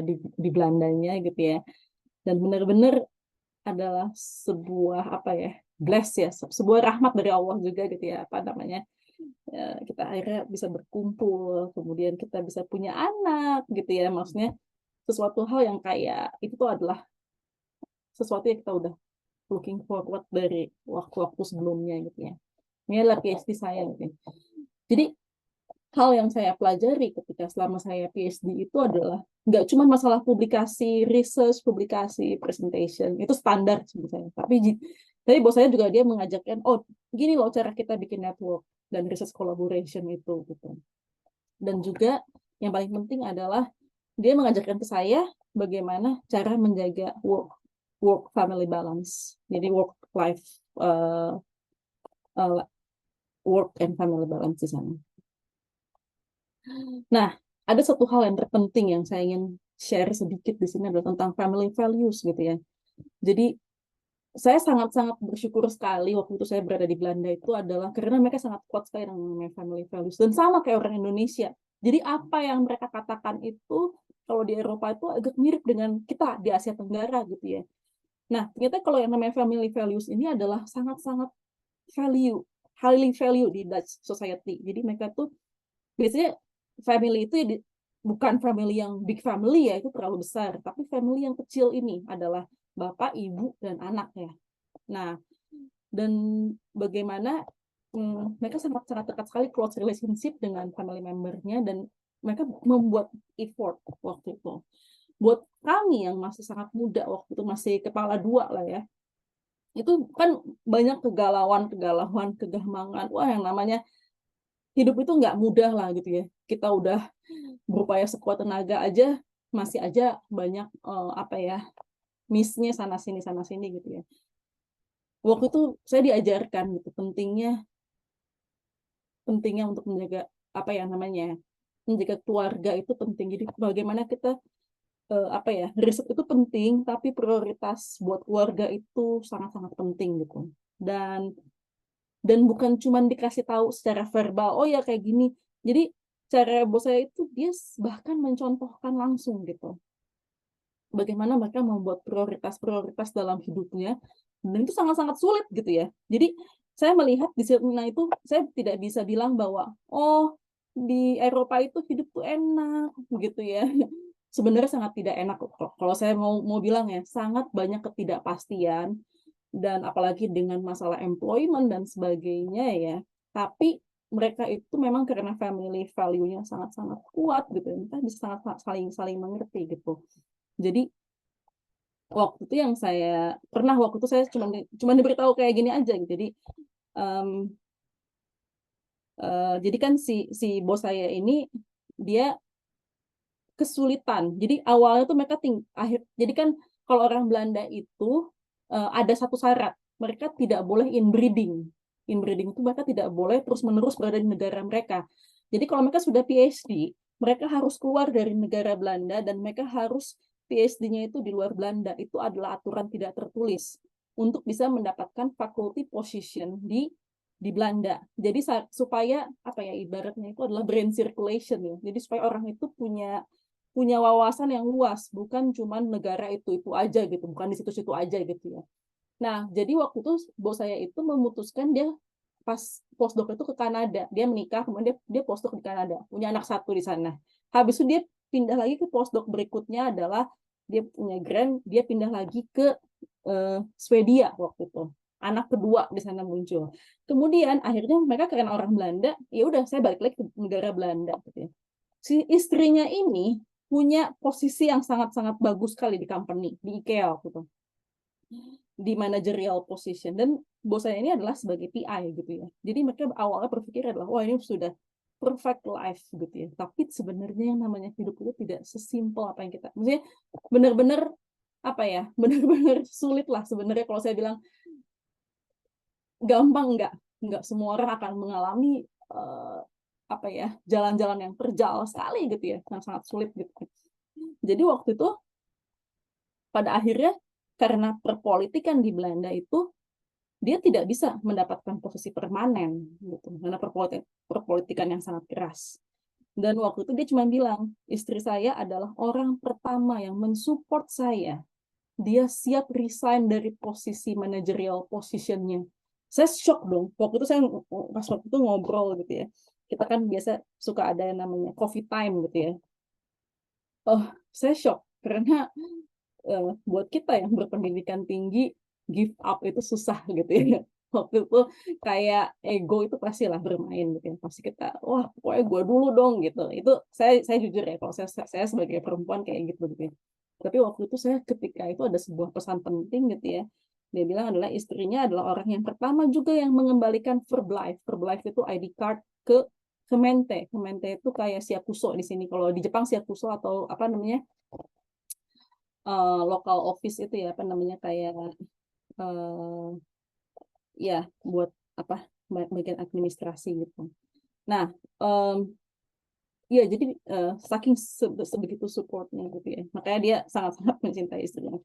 di Belandanya gitu ya. Dan benar-benar adalah sebuah bless ya, sebuah rahmat dari Allah juga gitu ya, kita akhirnya bisa berkumpul, kemudian kita bisa punya anak gitu ya. Maksudnya sesuatu hal yang kayak itu tuh adalah sesuatu yang kita udah looking forward dari waktu-waktu sebelumnya gitu ya. Ini adalah PhD saya gitu. Jadi hal yang saya pelajari ketika selama saya PhD itu adalah nggak cuma masalah publikasi, research, publikasi, presentation, itu standar sebetulnya. Tapi bos saya juga dia mengajarkan, oh gini loh cara kita bikin network dan research collaboration itu gitu. Dan juga yang paling penting adalah dia mengajarkan ke saya bagaimana cara menjaga work family balance. Jadi work life work and family balance di sana. Nah, ada satu hal yang terpenting yang saya ingin share sedikit di sini adalah tentang family values gitu ya. Jadi saya sangat-sangat bersyukur sekali waktu itu saya berada di Belanda itu adalah karena mereka sangat kuat sekali dengan family values, dan sama kayak orang Indonesia. Jadi apa yang mereka katakan itu kalau di Eropa itu agak mirip dengan kita di Asia Tenggara gitu ya. Nah, ternyata kalau yang namanya family values ini adalah sangat-sangat highly value di Dutch society. Jadi mereka tuh biasanya family itu bukan family yang big family ya, itu terlalu besar, tapi family yang kecil ini adalah bapak, ibu, dan anak ya. Nah, dan bagaimana mereka sangat dekat sekali, close relationship dengan family membernya, dan mereka membuat effort waktu itu. Buat kami yang masih sangat muda waktu itu, masih kepala dua lah ya, itu kan banyak kegalauan, kegamangan. Wah, yang namanya hidup itu nggak mudah lah gitu ya. Kita udah berupaya sekuat tenaga aja, masih aja banyak apa ya, miss-nya sana sini gitu ya. Waktu itu saya diajarkan gitu pentingnya untuk menjaga apa ya namanya, menjaga keluarga itu penting. Jadi bagaimana kita apa ya, riset itu penting, tapi prioritas buat keluarga itu sangat-sangat penting gitu. Dan bukan cuma dikasih tahu secara verbal, oh ya kayak gini. Jadi cara bos saya itu dia bahkan mencontohkan langsung gitu. Bagaimana mereka membuat prioritas dalam hidupnya, dan itu sangat-sangat sulit gitu ya. Jadi saya melihat di sana itu, saya tidak bisa bilang bahwa oh di Eropa itu hidup tuh enak begitu ya. Sebenarnya sangat tidak enak kok. Kalau saya mau bilang ya, sangat banyak ketidakpastian, dan apalagi dengan masalah employment dan sebagainya ya. Tapi mereka itu memang karena family value-nya sangat-sangat kuat gitu, entah bisa sangat saling mengerti gitu. Jadi waktu itu yang saya pernah, waktu itu saya cuma diberitahu kayak gini aja gitu. Jadi kan si bos saya ini dia kesulitan. Jadi awalnya tuh mereka jadi kan kalau orang Belanda itu ada satu syarat, mereka tidak boleh inbreeding. Inbreeding itu mereka tidak boleh terus-menerus berada di negara mereka. Jadi kalau mereka sudah PhD, mereka harus keluar dari negara Belanda, dan mereka harus PhD-nya itu di luar Belanda. Itu adalah aturan tidak tertulis untuk bisa mendapatkan faculty position di Belanda. Jadi supaya apa ya, ibaratnya itu adalah brain circulation ya. Jadi supaya orang itu punya wawasan yang luas, bukan cuma negara itu aja gitu, bukan di situ-situ aja gitu ya. Nah, jadi waktu itu bos saya itu memutuskan dia pas postdoc itu ke Kanada. Dia menikah, kemudian dia postdoc di Kanada, punya anak satu di sana. Habis itu dia pindah lagi ke postdoc berikutnya adalah dia punya grant, dia pindah lagi ke Swedia waktu itu. Anak kedua di sana muncul. Kemudian akhirnya mereka karena orang Belanda, ya udah saya balik lagi ke negara Belanda gitu ya. Si istrinya ini punya posisi yang sangat-sangat bagus sekali di company, di IKEA gitu, di managerial position, dan bos saya ini adalah sebagai PI gitu ya. Jadi mereka awalnya berpikir adalah wah ini sudah perfect life gitu ya. Tapi sebenarnya yang namanya hidup itu tidak sesimpel apa yang kita, maksudnya benar-benar apa ya, benar-benar sulit lah sebenarnya. Kalau saya bilang gampang, enggak semua orang akan mengalami apa ya, jalan-jalan yang terjal sekali gitu ya, yang sangat sulit gitu. Jadi waktu itu pada akhirnya karena perpolitikan di Belanda itu dia tidak bisa mendapatkan posisi permanen gitu, karena perpolitikan yang sangat keras. Dan waktu itu dia cuma bilang, istri saya adalah orang pertama yang mensupport saya. Dia siap resign dari posisi managerial positionnya. Saya shock dong. Waktu itu saya pas waktu itu ngobrol gitu ya. Kita kan biasa suka ada yang namanya coffee time gitu ya. Oh, saya shock karena buat kita yang berpendidikan tinggi, give up itu susah gitu ya. Waktu itu kayak ego itu pastilah bermain gitu ya. Pasti kita, wah pokoknya gue dulu dong gitu. Itu saya jujur ya, kalau saya sebagai perempuan kayak gitu ya. Tapi waktu itu saya ketika itu ada sebuah pesan penting gitu ya. Dia bilang adalah istrinya adalah orang yang pertama juga yang mengembalikan Verblife. Verblife itu ID card ke Kemente. Kemente itu kayak siakuso di sini. Kalau di Jepang siakuso atau apa namanya, local office itu ya, apa namanya, kayak ya buat apa, bagian administrasi gitu. Nah, ya jadi saking sebegitu supportnya gitu ya, makanya dia sangat-sangat mencintai istrinya.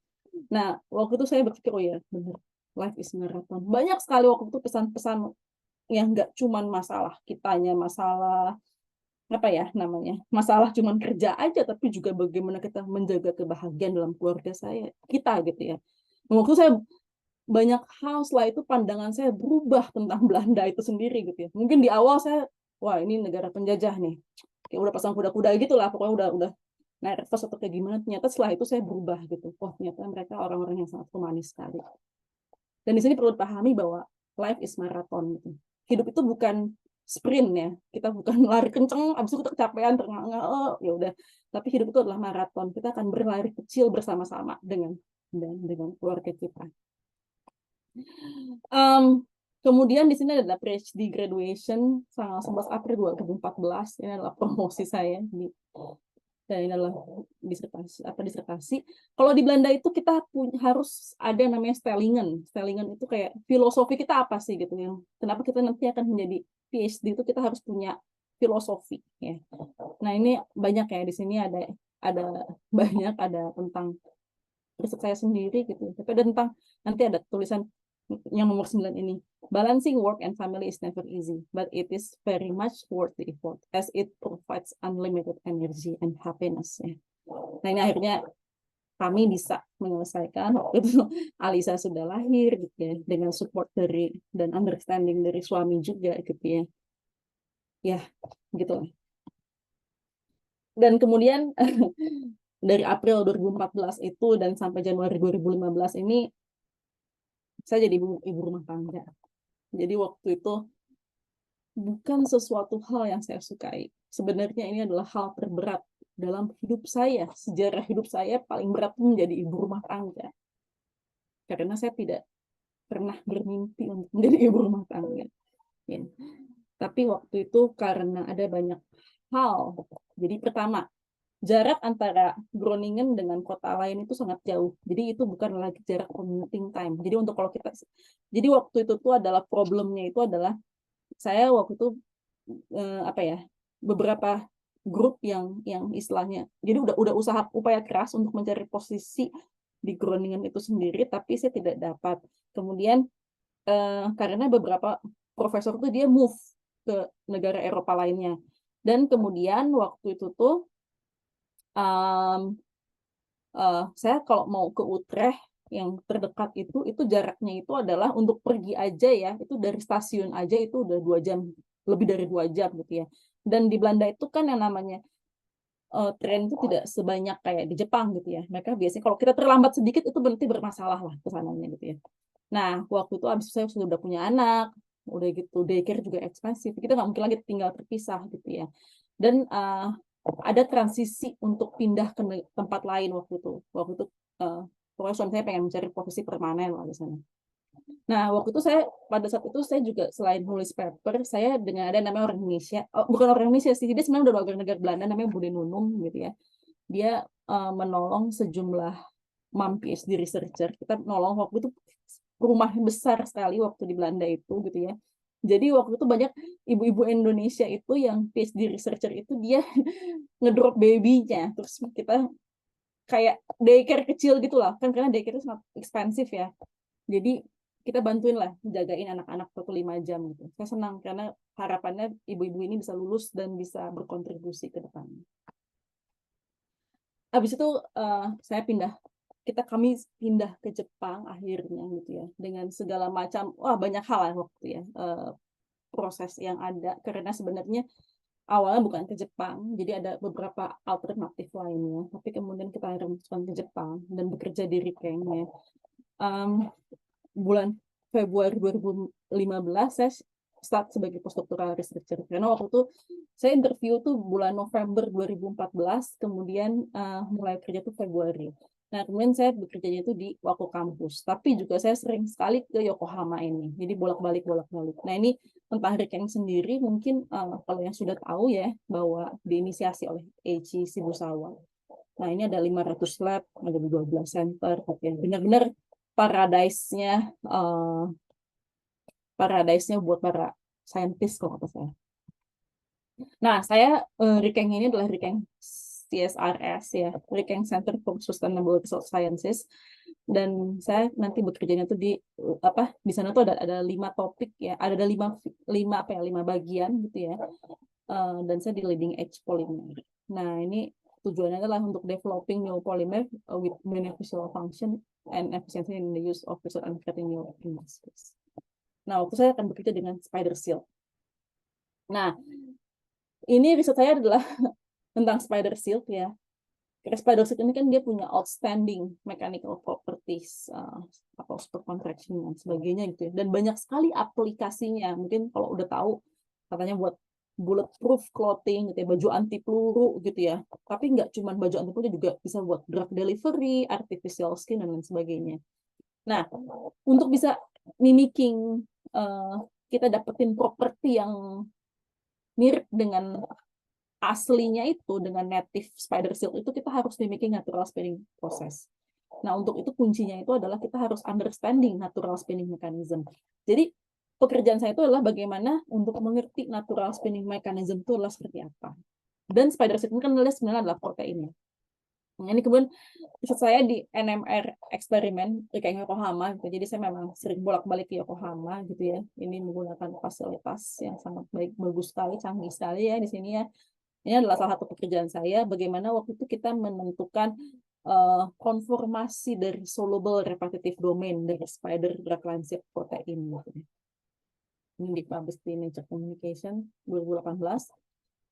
Nah, waktu itu saya berpikir, oh ya benar, life is marathon. Banyak sekali waktu itu pesan-pesan yang nggak cuman masalah kitanya, masalah apa ya namanya, masalah cuman kerja aja, tapi juga bagaimana kita menjaga kebahagiaan dalam keluarga kita gitu ya. Waktu saya banyak hal setelah itu pandangan saya berubah tentang Belanda itu sendiri gitu ya. Mungkin di awal saya, wah ini negara penjajah nih. kayak udah pasang kuda-kuda gitulah, pokoknya udah nervous atau kayak gimana. Ternyata setelah itu saya berubah gitu. Oh, ternyata mereka orang-orang yang sangat humanis sekali. Dan di sini perlu dipahami bahwa life is marathon gitu. Hidup itu bukan sprint ya. Kita bukan lari kenceng, abis itu kita kecapean, terengah-engah, oh ya udah. Tapi hidup itu adalah maraton. Kita akan berlari kecil bersama-sama dengan keluarga kita. Kemudian di sini ada PhD graduation tanggal 11 April 2014. Ini adalah promosi saya dan ini adalah disertasi. Kalau di Belanda itu kita harus ada namanya Stellingen. Stellingen itu kayak filosofi kita apa sih gitu yang kenapa kita nanti akan menjadi PhD itu kita harus punya filosofi ya. Nah, ini banyak ya di sini ada banyak ada tentang riset saya sendiri gitu. Tapi ada tentang nanti ada tulisan yang nomor 9 ini. Balancing work and family is never easy, but it is very much worth the effort as it provides unlimited energy and happiness. Ya. Nah, ini akhirnya kami bisa menyelesaikan waktu itu Alisa sudah lahir gitu ya, dengan support dari dan understanding dari suami juga gitu ya. Ya, gitu. Dan kemudian dari April 2014 itu dan sampai Januari 2015 ini saya jadi ibu rumah tangga. Jadi waktu itu bukan sesuatu hal yang saya sukai. Sebenarnya ini adalah hal terberat dalam hidup saya. Sejarah hidup saya paling berat menjadi ibu rumah tangga. Karena saya tidak pernah bermimpi untuk menjadi ibu rumah tangga. Ya. Tapi waktu itu karena ada banyak hal. Jadi pertama, jarak antara Groningen dengan kota lain itu sangat jauh. Jadi itu bukan lagi jarak commuting time. Jadi untuk kalau kita, jadi waktu itu tuh adalah problemnya itu adalah saya waktu itu beberapa grup yang istilahnya jadi udah upaya keras untuk mencari posisi di Groningen itu sendiri, tapi saya tidak dapat. Kemudian karena beberapa profesor tuh dia move ke negara Eropa lainnya, dan kemudian waktu itu tuh saya kalau mau ke Utrecht yang terdekat itu jaraknya itu adalah untuk pergi aja ya, itu dari stasiun aja itu udah 2 jam, lebih dari 2 jam gitu ya. Dan di Belanda itu kan yang namanya tren itu tidak sebanyak kayak di Jepang gitu ya. Mereka biasanya kalau kita terlambat sedikit itu berarti bermasalah lah kesananya gitu ya. Nah, waktu itu abis saya sudah punya anak, udah gitu daycare juga ekspensif. Kita nggak mungkin lagi tinggal terpisah gitu ya. Dan ada transisi untuk pindah ke tempat lain waktu itu. Waktu itu pokoknya suami saya pengen mencari posisi permanen lah di sana. Nah, waktu itu pada saat itu saya juga selain nulis paper, saya dengan ada namanya orang Indonesia, bukan orang Indonesia sih, dia sebenarnya udah warga negara Belanda, namanya Bude Nunung gitu ya. Dia menolong sejumlah MAM PhD researcher. Kita menolong waktu itu rumah besar sekali waktu di Belanda itu gitu ya. Jadi waktu itu banyak ibu-ibu Indonesia itu yang PhD researcher itu dia ngedrop baby-nya. Terus kita kayak daycare kecil gitu lah. Kan karena daycare itu sangat ekspensif ya. Jadi kita bantuin lah jagain anak-anak 5 jam gitu. Saya senang karena harapannya ibu-ibu ini bisa lulus dan bisa berkontribusi ke depan. Habis itu kami pindah ke Jepang akhirnya gitu ya, dengan segala macam banyak hal lah waktu ya proses yang ada, karena sebenarnya awalnya bukan ke Jepang, jadi ada beberapa alternatif lainnya, tapi kemudian kita harus ke Jepang dan bekerja di Rikeng ya. Bulan Februari 2015 saya start sebagai postdoctoral researcher, karena waktu itu saya interview tuh bulan November 2014, kemudian mulai kerja tuh Februari. Nah, kemudian saya bekerjanya itu di Waco kampus, tapi juga saya sering sekali ke Yokohama ini, jadi bolak-balik. Nah, ini tentang Rikeng sendiri mungkin kalau yang sudah tahu ya, bahwa diinisiasi oleh Eiichi Shibusawa. Nah, ini ada 500 lab, ada 12 center, benar-benar paradise-nya buat para saintis kalau kata saya. Nah, saya Rikeng ini adalah Rikeng CSRS ya, Rikeng Center for Sustainable Resource Sciences, dan saya nanti bekerjanya tuh di sana tuh ada 5 topik ya, ada 5 bagian gitu ya, dan saya di leading edge polymer. Nah, ini tujuannya adalah untuk developing new polymer with beneficial function and efficiency in the use of resource and creating new industries. Nah, waktu saya akan bekerja dengan spider silk. Nah, ini riset saya adalah tentang spider silk ya. Karena spider silk ini kan dia punya outstanding mechanical properties, apa super contraction dan sebagainya gitu ya. Dan banyak sekali aplikasinya. Mungkin kalau udah tahu katanya buat bulletproof clothing gitu ya, baju anti peluru gitu ya. Tapi nggak cuma baju anti peluru, juga bisa buat drug delivery, artificial skin dan lain sebagainya. Nah, untuk bisa mimicking kita dapetin properti yang mirip dengan aslinya itu, dengan native spider silk itu, kita harus mimicking natural spinning process. Nah, untuk itu kuncinya itu adalah kita harus understanding natural spinning mechanism. Jadi pekerjaan saya itu adalah bagaimana untuk mengerti natural spinning mechanism itu adalah seperti apa. Dan spider silk ini kan sebenarnya adalah proteinnya. Nah, ini kemudian riset saya di NMR eksperimen di Yokohama gitu. Jadi saya memang sering bolak-balik ke Yokohama gitu ya. Ini menggunakan fasilitas yang sangat baik, bagus sekali, canggih sekali ya di sini ya. Ini adalah salah satu pekerjaan saya, bagaimana waktu itu kita menentukan konformasi dari soluble repetitive domain dari spider drug lincip protein. Gitu. Ini dipublish di Nature Communication 2018.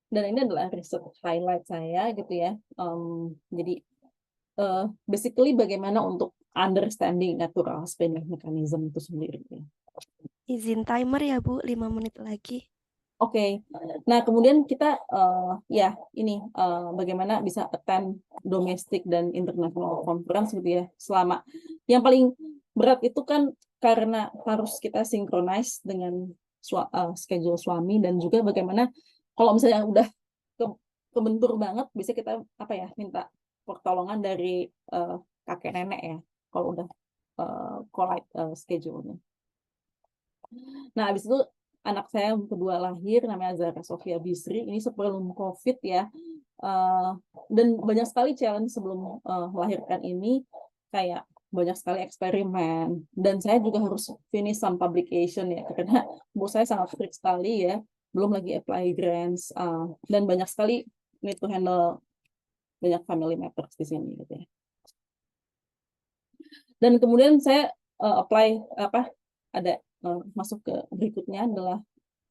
Dan ini adalah riset highlight saya gitu ya. Jadi basically bagaimana untuk understanding natural spinning mechanism itu sendiri. Izin timer ya Bu, 5 menit lagi. Oke, nah kemudian kita ya ini bagaimana bisa attend domestic dan international conference gitu ya. Selama yang paling berat itu kan karena harus kita synchronize dengan schedule suami, dan juga bagaimana kalau misalnya udah kebentur banget, bisa kita apa ya, minta pertolongan dari kakek nenek ya kalau udah collide schedule-nya. Nah, habis itu anak saya yang kedua lahir, namanya Zara Sofia Bisri. Ini sebelum COVID ya. Dan banyak sekali challenge sebelum melahirkan ini, kayak banyak sekali eksperimen. Dan saya juga harus finish some publication ya, karena bu saya sangat strict sekali ya. Belum lagi apply grants. Dan banyak sekali need to handle banyak family matters di sini gitu ya. Dan kemudian saya apply ada masuk ke berikutnya adalah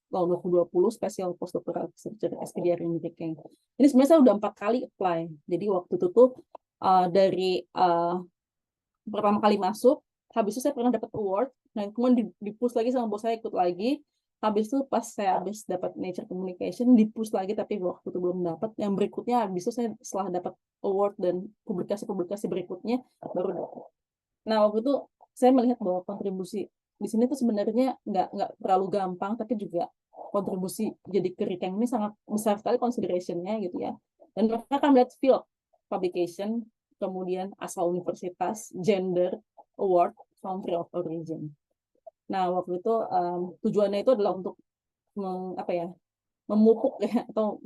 tahun 2020 special postdoctoral researcher SPDR in Peking. Ini sebenarnya saya udah 4 kali apply. Jadi waktu itu tuh dari pertama kali masuk, habis itu saya pernah dapat award, nah kemudian di-push lagi sama bos saya, ikut lagi. Habis itu pas saya habis dapat Nature Communication, di-push lagi, tapi waktu itu belum dapat. Yang berikutnya habis itu saya setelah dapat award dan publikasi-publikasi berikutnya baru dapat. Nah, waktu itu saya melihat bahwa kontribusi di sini tuh sebenarnya nggak terlalu gampang, tapi juga kontribusi jadi ke Rikeng ini sangat besar sekali consideration-nya gitu ya. Dan mereka akan melihat field publication, kemudian asal universitas, gender, award, country of origin. Nah, waktu itu tujuannya itu adalah untuk memupuk ya, atau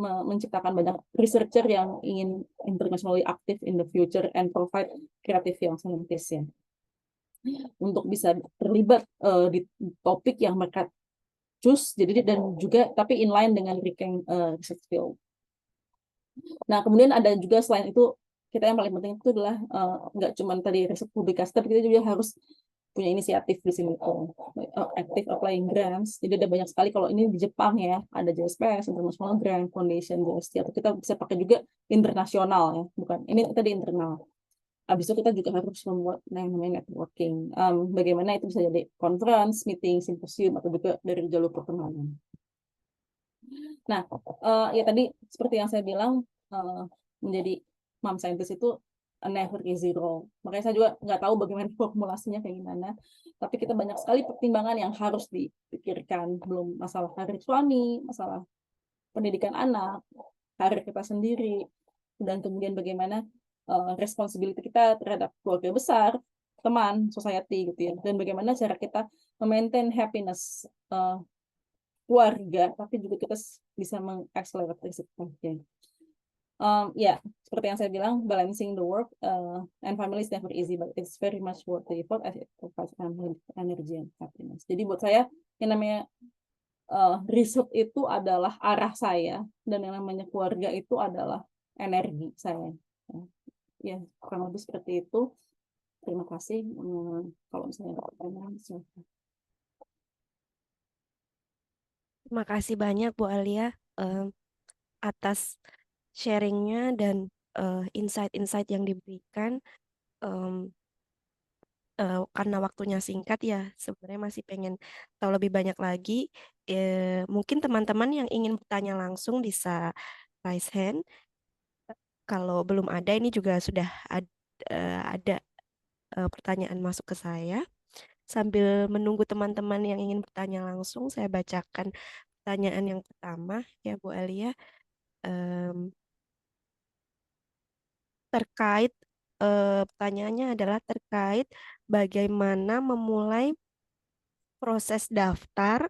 menciptakan banyak researcher yang ingin internationally active in the future and provide creative young scientists ya, untuk bisa terlibat di topik yang mereka choose, jadi dan juga tapi inline dengan research field. Nah, kemudian ada juga selain itu, kita yang paling penting itu adalah nggak cuma tadi riset publikasi, tapi kita juga harus punya inisiatif di sini, active applying grants. Jadi ada banyak sekali, kalau ini di Jepang ya, ada JSPS, International Grant Foundation, JST, atau kita bisa pakai juga internasional ya, bukan ini kita di internal. Habis itu kita juga harus membuat yang namanya networking. Bagaimana itu bisa jadi conference, meeting, simposium, atau juga dari jalur perkenalan. Nah, ya tadi seperti yang saya bilang, menjadi mom scientist itu a never easy role. Makanya saya juga nggak tahu bagaimana formulasinya kayak gimana. Tapi kita banyak sekali pertimbangan yang harus dipikirkan. Belum masalah karir suami, masalah pendidikan anak, karir kita sendiri, dan kemudian bagaimana responsibility kita terhadap keluarga besar, teman, society gitu ya. Dan bagaimana cara kita memaintain happiness keluarga, tapi juga kita bisa mengakselerasi risikonya. Ya, seperti yang saya bilang, balancing the work and family is never easy, but it's very much worth the effort as it provides energy and happiness. Jadi buat saya, yang namanya riset itu adalah arah saya, dan yang namanya keluarga itu adalah energi saya. Ya, kurang lebih seperti itu. Terima kasih. Kalau misalnya ada pertanyaan, silakan. Terima kasih banyak Bu Alia. eh, atas sharingnya dan insight-insight yang diberikan. Em, karena waktunya singkat ya, sebenarnya masih pengen tahu lebih banyak lagi. Mungkin teman-teman yang ingin bertanya langsung bisa raise hand. Kalau belum ada, ini juga sudah ada pertanyaan masuk ke saya. Sambil menunggu teman-teman yang ingin bertanya langsung, saya bacakan pertanyaan yang pertama ya Bu Alia. Em, terkait pertanyaannya adalah terkait bagaimana memulai proses daftar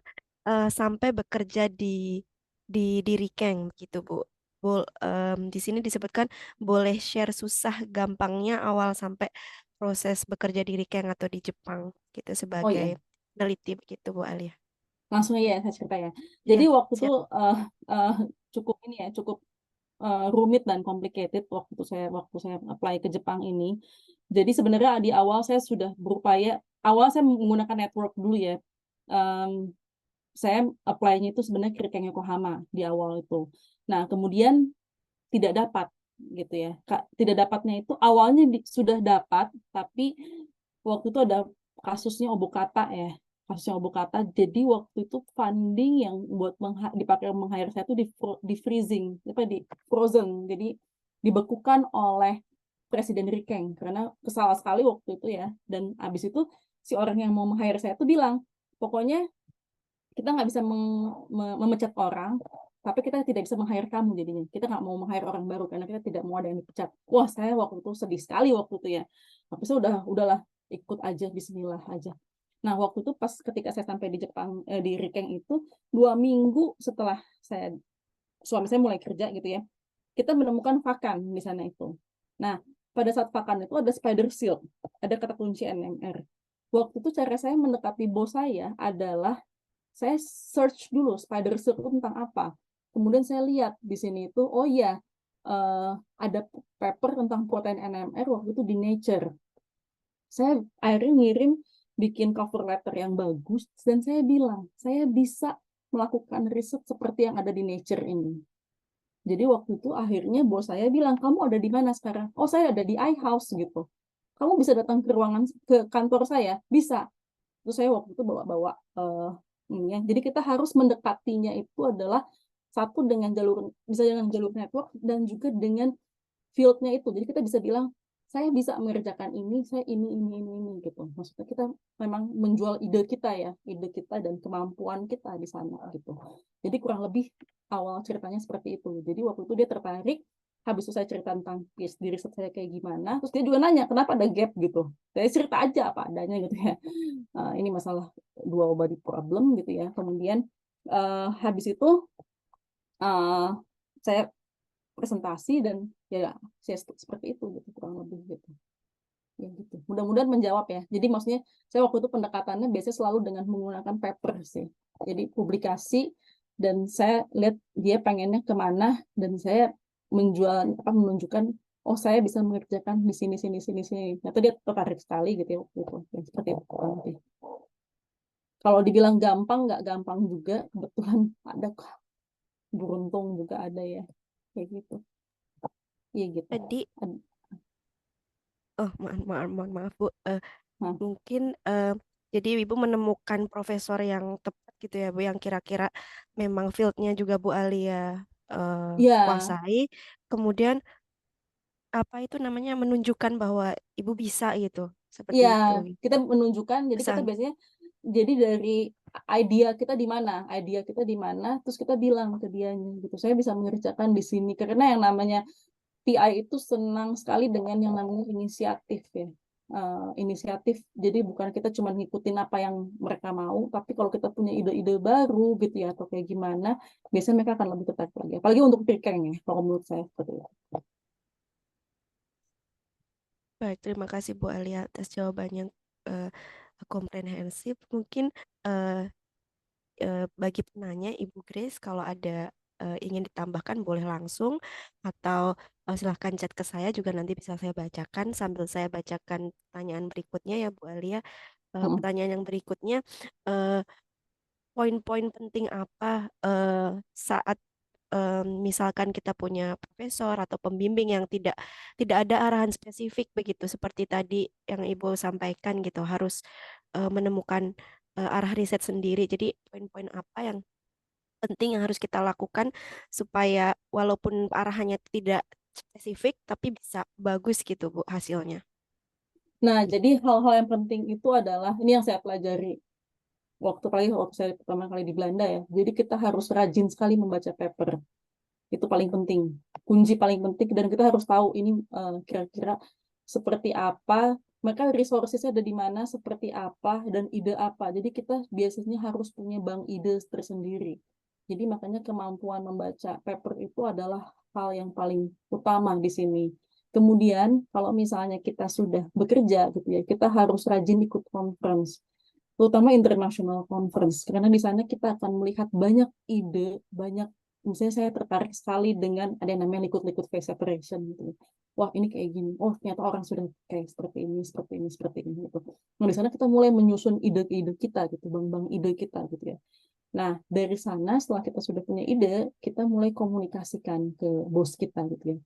sampai bekerja di Rikeng gitu Bu. Di sini disebutkan boleh share susah gampangnya awal sampai proses bekerja di Rikeng atau di Jepang gitu Oh sebagai iya, peneliti begitu Bu Alia. langsung aja ya saya cerita ya. Jadi Ya, waktu itu siap. eh, cukup ini ya, cukup rumit dan complicated waktu saya apply ke Jepang ini. Jadi sebenarnya di awal saya sudah berupaya, awal saya menggunakan network dulu ya. Em, saya apply-nya itu sebenarnya Kirken Yokohama di awal itu. Nah, kemudian tidak dapat gitu ya. Tidak dapatnya itu awalnya sudah dapat, tapi waktu itu ada kasusnya Obokata ya. Kasusnya Obokata. Jadi waktu itu funding yang buat dipakai meng-hire saya itu di freezing, apa di frozen. Jadi dibekukan oleh Presiden Rikeng karena kesal sekali waktu itu ya. Dan abis itu si orang yang mau meng-hire saya itu bilang, pokoknya kita nggak bisa memecat orang, tapi kita tidak bisa meng-hire kamu jadinya. Kita nggak mau meng-hire orang baru karena kita tidak mau ada yang dipecat. Wah, saya waktu itu sedih sekali waktu itu ya. Tapi saya udahlah ikut aja, Bismillah aja. Nah, waktu itu pas ketika saya sampai di Jepang, di Rikeng itu 2 minggu setelah suami saya mulai kerja gitu ya, kita menemukan vakan di sana itu. Nah, pada saat vakan itu ada spider silk, ada kata kunci NMR. Waktu itu cara saya mendekati bos saya adalah saya search dulu spider silk itu tentang apa. Kemudian saya lihat di sini itu, oh iya, ada paper tentang protein NMR waktu itu di Nature. Saya akhirnya ngirim, bikin cover letter yang bagus, dan saya bilang, saya bisa melakukan riset seperti yang ada di Nature ini. Jadi waktu itu akhirnya bos saya bilang, kamu ada di mana sekarang? Oh, saya ada di iHouse gitu. Kamu bisa datang ke kantor saya? Bisa. Terus saya waktu itu bawa-bawa ini ya. Jadi kita harus mendekatinya itu adalah satu dengan bisa dengan jalur network dan juga dengan fieldnya itu. Jadi kita bisa bilang saya bisa mengerjakan ini, saya ini gitu. Maksudnya kita memang menjual ide kita ya, ide kita dan kemampuan kita di sana gitu. Jadi kurang lebih awal ceritanya seperti itu. Jadi waktu itu dia tertarik, habis itu saya cerita tentang PhD riset saya kayak gimana, terus dia juga nanya kenapa ada gap gitu. Saya cerita aja apa adanya gitu ya. Ini masalah dua body problem gitu ya. Kemudian habis itu uh, saya presentasi dan ya saya seperti itu gitu kurang lebih gitu. Ya gitu. Mudah-mudahan menjawab ya. Jadi maksudnya saya waktu itu pendekatannya biasanya selalu dengan menggunakan paper sih. Jadi publikasi, dan saya lihat dia pengennya kemana, dan saya menunjukkan, oh saya bisa mengerjakan di sini sini sini sini. Atau dia tertarik sekali gitu ya waktu itu. Ya, seperti itu kurang lebih. Kalau dibilang gampang, nggak gampang juga. Kebetulan ada beruntung juga ada ya. Kayak gitu. Iya gitu. Tadi, oh mohon maaf Bu. Nah, Mungkin jadi Ibu menemukan profesor yang tepat gitu ya Bu, yang kira-kira memang fieldnya juga Bu Alia ya, kuasai. Kemudian apa itu namanya menunjukkan bahwa Ibu bisa gitu, seperti ya itu. kita menunjukkan. Jadi kita Pesan. biasanya jadi dari idea kita di mana, terus kita bilang ke dianya gitu. Saya bisa mengerjakan di sini karena yang namanya PI itu senang sekali dengan yang namanya inisiatif ya. Inisiatif. Jadi bukan kita cuma ngikutin apa yang mereka mau, tapi kalau kita punya ide-ide baru gitu ya atau kayak gimana, biasanya mereka akan lebih tertarik lagi. Apalagi untuk Pirkeng ya, kalau menurut saya seperti itu. Baik, terima kasih Bu Alia atas jawabannya eh, komprehensif. Mungkin eh, bagi penanya Ibu Grace kalau ada ingin ditambahkan boleh langsung atau silahkan chat ke saya juga nanti bisa saya bacakan sambil saya bacakan pertanyaan berikutnya ya Bu Alia. Hmm. Pertanyaan yang berikutnya, eh, poin-poin penting apa saat misalkan kita punya profesor atau pembimbing yang tidak ada arahan spesifik begitu seperti tadi yang Ibu sampaikan gitu, harus menemukan arah riset sendiri. Jadi poin-poin apa yang penting yang harus kita lakukan supaya walaupun arahannya tidak spesifik tapi bisa bagus gitu Bu hasilnya. Nah, jadi hal-hal yang penting itu adalah ini yang saya pelajari waktu saya pertama kali di Belanda ya. Jadi kita harus rajin sekali membaca paper. Itu paling penting. Kunci paling penting dan kita harus tahu ini kira-kira seperti apa, mereka resources-nya ada di mana, seperti apa dan ide apa. Jadi kita biasanya harus punya bank ide tersendiri. Jadi makanya kemampuan membaca paper itu adalah hal yang paling utama di sini. Kemudian kalau misalnya kita sudah bekerja gitu ya, kita harus rajin ikut conference, terutama international conference, karena di sana kita akan melihat banyak ide, banyak, misalnya saya tertarik sekali dengan ada yang namanya liquid phase separation gitu. Wah, ini kayak gini. Oh, ternyata orang sudah kayak seperti ini, seperti ini, seperti ini gitu. Nah, di sana kita mulai menyusun ide-ide kita gitu, bank-bank ide kita gitu ya. Nah, dari sana setelah kita sudah punya ide, kita mulai komunikasikan ke bos kita gitu ya.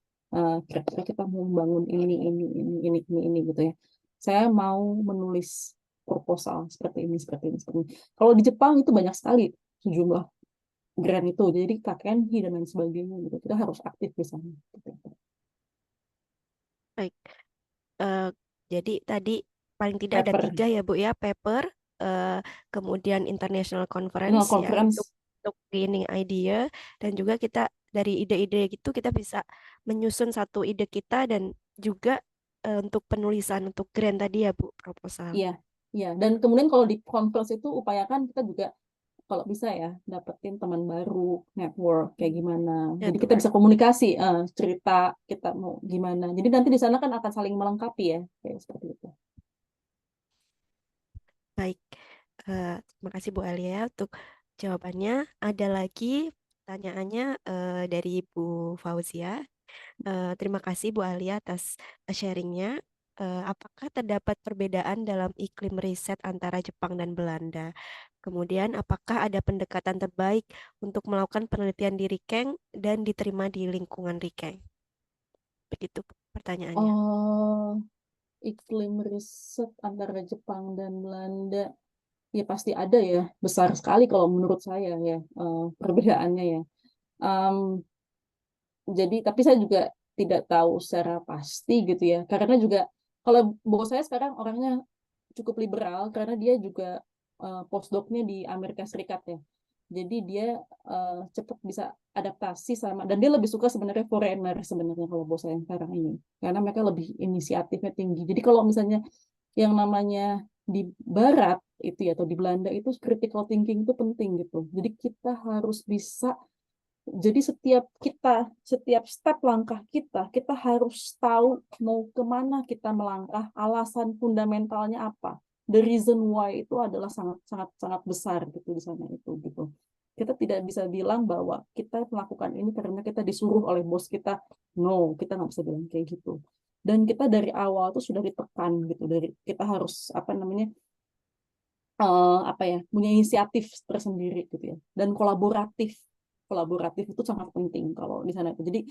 Kira-kira kita mau membangun ini gitu ya. Saya mau menulis proposal seperti ini, seperti ini, seperti ini. Kalau di Jepang itu banyak sekali sejumlah grant itu, jadi KKN dan lain sebagainya gitu. Kita harus aktif di sana. Baik. Eh, jadi tadi paling tidak ada Paper, 3 ya Bu ya, paper, eh, kemudian international conference ya conference, untuk gaining idea, dan juga kita dari ide-ide gitu kita bisa menyusun satu ide kita dan juga untuk penulisan untuk grant tadi ya Bu, proposal. iya, iya. Dan kemudian kalau di conference itu upayakan kita juga kalau bisa ya dapetin teman baru, network kayak gimana. Jadi kita Network. bisa komunikasi, cerita kita mau gimana. Jadi nanti di sana kan akan saling melengkapi ya, kayak seperti itu. Baik. Terima kasih Bu Alia untuk jawabannya. Ada lagi pertanyaannya dari Bu Fauzia. Terima kasih Bu Alia atas sharingnya. Apakah terdapat perbedaan dalam iklim riset antara Jepang dan Belanda? Kemudian, apakah ada pendekatan terbaik untuk melakukan penelitian di Rikeng dan diterima di lingkungan Rikeng? Begitu pertanyaannya. Oh, iklim riset antara Jepang dan Belanda, ya pasti ada ya, besar sekali kalau menurut saya ya, perbedaannya ya. Em, jadi, tapi saya juga tidak tahu secara pasti gitu ya, karena juga kalau bos saya sekarang orangnya cukup liberal karena dia juga postdoc-nya di Amerika Serikat ya. Jadi dia cepat bisa adaptasi sama, dan dia lebih suka sebenarnya foreigner sebenarnya kalau bos saya yang sekarang ini, karena mereka lebih inisiatifnya tinggi. Jadi kalau misalnya yang namanya di Barat itu ya atau di Belanda itu critical thinking itu penting gitu. Jadi kita harus bisa, jadi setiap step langkah kita harus tahu mau kemana kita melangkah, alasan fundamentalnya apa. The reason why itu adalah sangat sangat sangat besar gitu di sana itu gitu. Kita tidak bisa bilang bahwa kita melakukan ini karena kita disuruh oleh bos kita. No, kita nggak bisa bilang kayak gitu. Dan kita dari awal tuh sudah ditekan gitu, dari kita harus apa namanya, apa ya, punya inisiatif tersendiri gitu ya, dan kolaboratif kolaboratif itu sangat penting kalau di sana. Jadi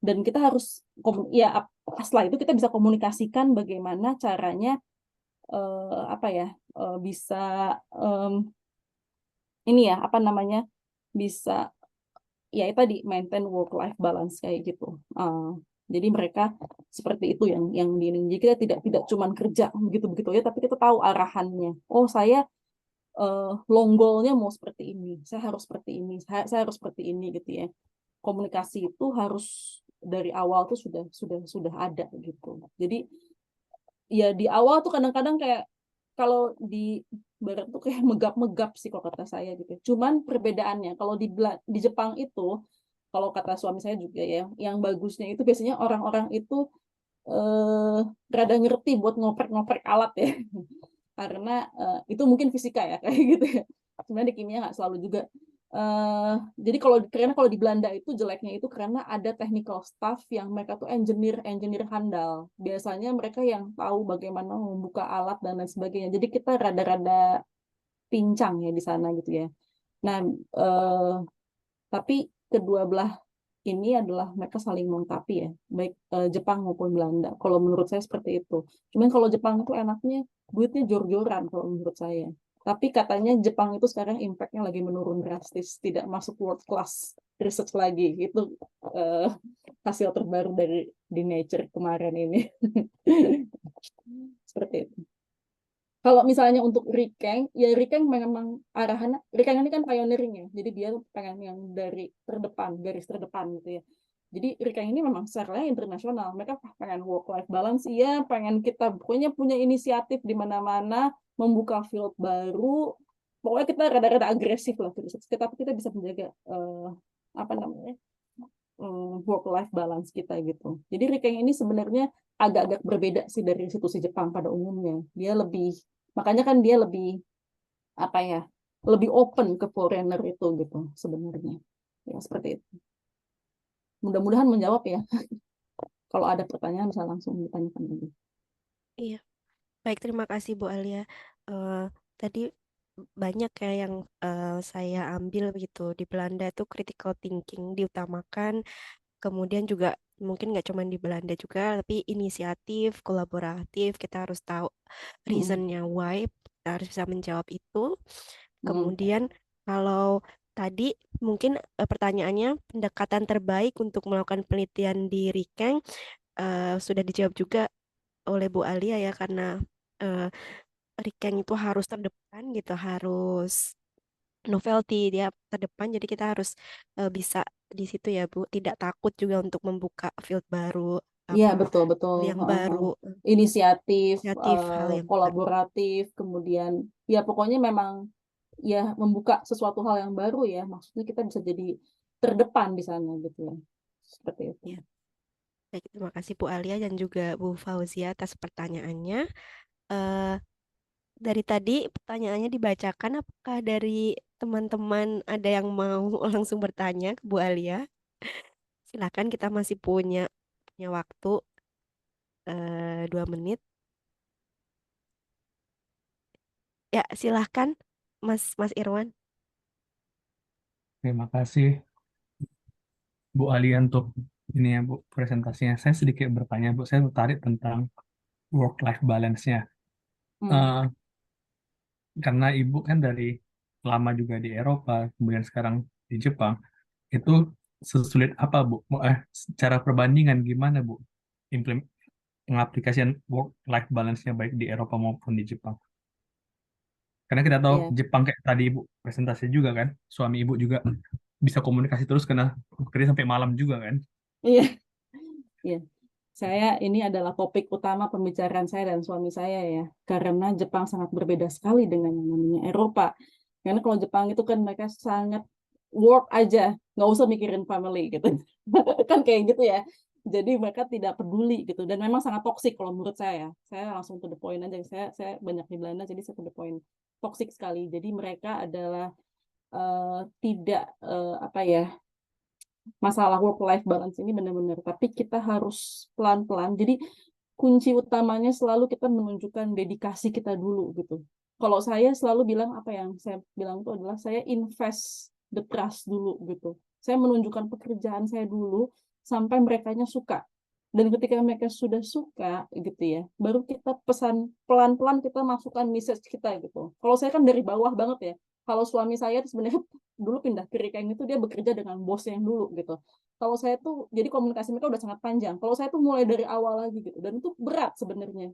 dan kita harus ya setelah itu kita bisa komunikasikan bagaimana caranya, apa ya, bisa, ini ya apa namanya, bisa ya itu tadi maintain work life balance kayak gitu. Jadi mereka seperti itu yang di ini. Jadi kita tidak cuman kerja begitu-begitu ya, tapi kita tahu arahannya. Oh, saya long goal-nya mau seperti ini, saya harus seperti ini, saya harus seperti ini gitu ya. Komunikasi itu harus dari awal tuh sudah ada gitu. Jadi ya di awal tuh kadang-kadang kayak kalau di Barat tuh kayak megap-megap sih kalau kata saya gitu. Cuman perbedaannya kalau di Jepang itu, kalau kata suami saya juga ya, yang bagusnya itu biasanya orang-orang itu rada ngerti buat ngoprek-ngoprek alat ya. Karena itu mungkin fisika ya kayak gitu ya. Sebenarnya di kimia nggak selalu juga. Jadi karena kalau di Belanda itu jeleknya itu karena ada technical staff yang mereka tuh engineer handal. Biasanya mereka yang tahu bagaimana membuka alat dan lain sebagainya. Jadi kita rada-rada pincang ya di sana gitu ya. Nah, tapi kedua belah ini adalah mereka saling melengkapi ya, baik Jepang maupun Belanda. Kalau menurut saya seperti itu. Cuman kalau Jepang itu enaknya duitnya jor-joran kalau menurut saya. Tapi katanya Jepang itu sekarang impact-nya lagi menurun drastis, tidak masuk world class research lagi. Itu eh, hasil terbaru dari di Nature kemarin ini. Seperti itu. Kalau misalnya untuk Rikeng, ya Rikeng memang arahannya, Rikeng ini kan pioneering ya, jadi dia pengen yang dari terdepan, garis terdepan gitu ya. Jadi Rikeng ini memang secara internasional, mereka pengen work-life balance, iya, pengen kita pokoknya punya inisiatif di mana-mana, membuka field baru, pokoknya kita rada-rada agresif lah, kita bisa menjaga apa namanya work-life balance kita gitu. Jadi Rikeng ini sebenarnya agak-agak berbeda sih dari institusi Jepang pada umumnya. Dia lebih makanya kan dia lebih apa ya lebih open ke foreigner itu gitu sebenarnya ya seperti itu. Mudah-mudahan menjawab ya. Kalau ada pertanyaan bisa langsung ditanyakan lagi. Iya, baik, terima kasih Bu Alia. Eh, Tadi banyak ya yang saya ambil gitu di Belanda itu critical thinking diutamakan, kemudian juga mungkin nggak cuma di Belanda juga, tapi inisiatif, kolaboratif, kita harus tahu Mm-mm. reasonnya why, kita harus bisa menjawab itu. Mm-mm. Kemudian kalau tadi mungkin pertanyaannya pendekatan terbaik untuk melakukan penelitian di Rikeng sudah dijawab juga oleh Bu Alia ya, karena eh, Rikeng itu harus terdepan gitu, harus novelty, dia terdepan, jadi kita harus bisa di situ ya Bu, tidak takut juga untuk membuka field baru, Iya apa betul betul. hal yang Heeh, baru, heeh. Inisiatif, kreatif, hal yang baru. kolaboratif, kemudian ya pokoknya memang ya membuka sesuatu hal yang baru ya. Maksudnya kita bisa jadi terdepan di sana gitu ya. Seperti itu. Ya, baik, terima kasih Bu Alia dan juga Bu Fauzia atas pertanyaannya. Eh, dari tadi pertanyaannya dibacakan, apakah dari teman-teman ada yang mau langsung bertanya ke Bu Alia? Silakan, kita masih punya waktu 2 menit. Ya, silahkan Mas Irwan. Terima kasih Bu Ali untuk ini ya Bu presentasinya. Saya sedikit bertanya Bu, saya tertarik tentang work-life balance-nya. Hmm. Eh, karena Ibu kan dari lama juga di Eropa, kemudian sekarang di Jepang, itu sesulit apa Bu? Secara perbandingan gimana Bu? Pengaplikasian work-life balance-nya baik di Eropa maupun di Jepang. Karena kita tahu Ya, Jepang kayak tadi Ibu presentasi juga kan, suami Ibu juga bisa komunikasi terus karena bekerja sampai malam juga kan. iya, iya. Saya ini adalah topik utama pembicaraan saya dan suami saya ya, karena Jepang sangat berbeda sekali dengan yang namanya Eropa. Karena kalau Jepang itu kan mereka sangat work aja, nggak usah mikirin family gitu, kan kayak gitu ya. Jadi mereka tidak peduli gitu, dan memang sangat toksik kalau menurut saya. Ya. Saya langsung to the point aja. Saya banyak di Belanda, jadi saya to the point. Toksik sekali. Jadi mereka adalah tidak apa ya masalah work life balance ini benar-benar tapi kita harus pelan-pelan jadi kunci utamanya selalu kita menunjukkan dedikasi kita dulu gitu kalau saya selalu bilang apa yang saya bilang itu adalah saya invest the trust dulu gitu saya menunjukkan pekerjaan saya dulu sampai merekanya suka dan ketika mereka sudah suka gitu ya baru kita pesan pelan-pelan kita masukkan message kita gitu kalau saya kan dari bawah banget ya kalau suami saya itu sebenarnya dulu pindah ke Rikeng itu dia bekerja dengan bos yang dulu gitu. Kalau saya tuh jadi komunikasi mereka udah sangat panjang. Kalau saya tuh mulai dari awal lagi gitu dan itu berat sebenarnya.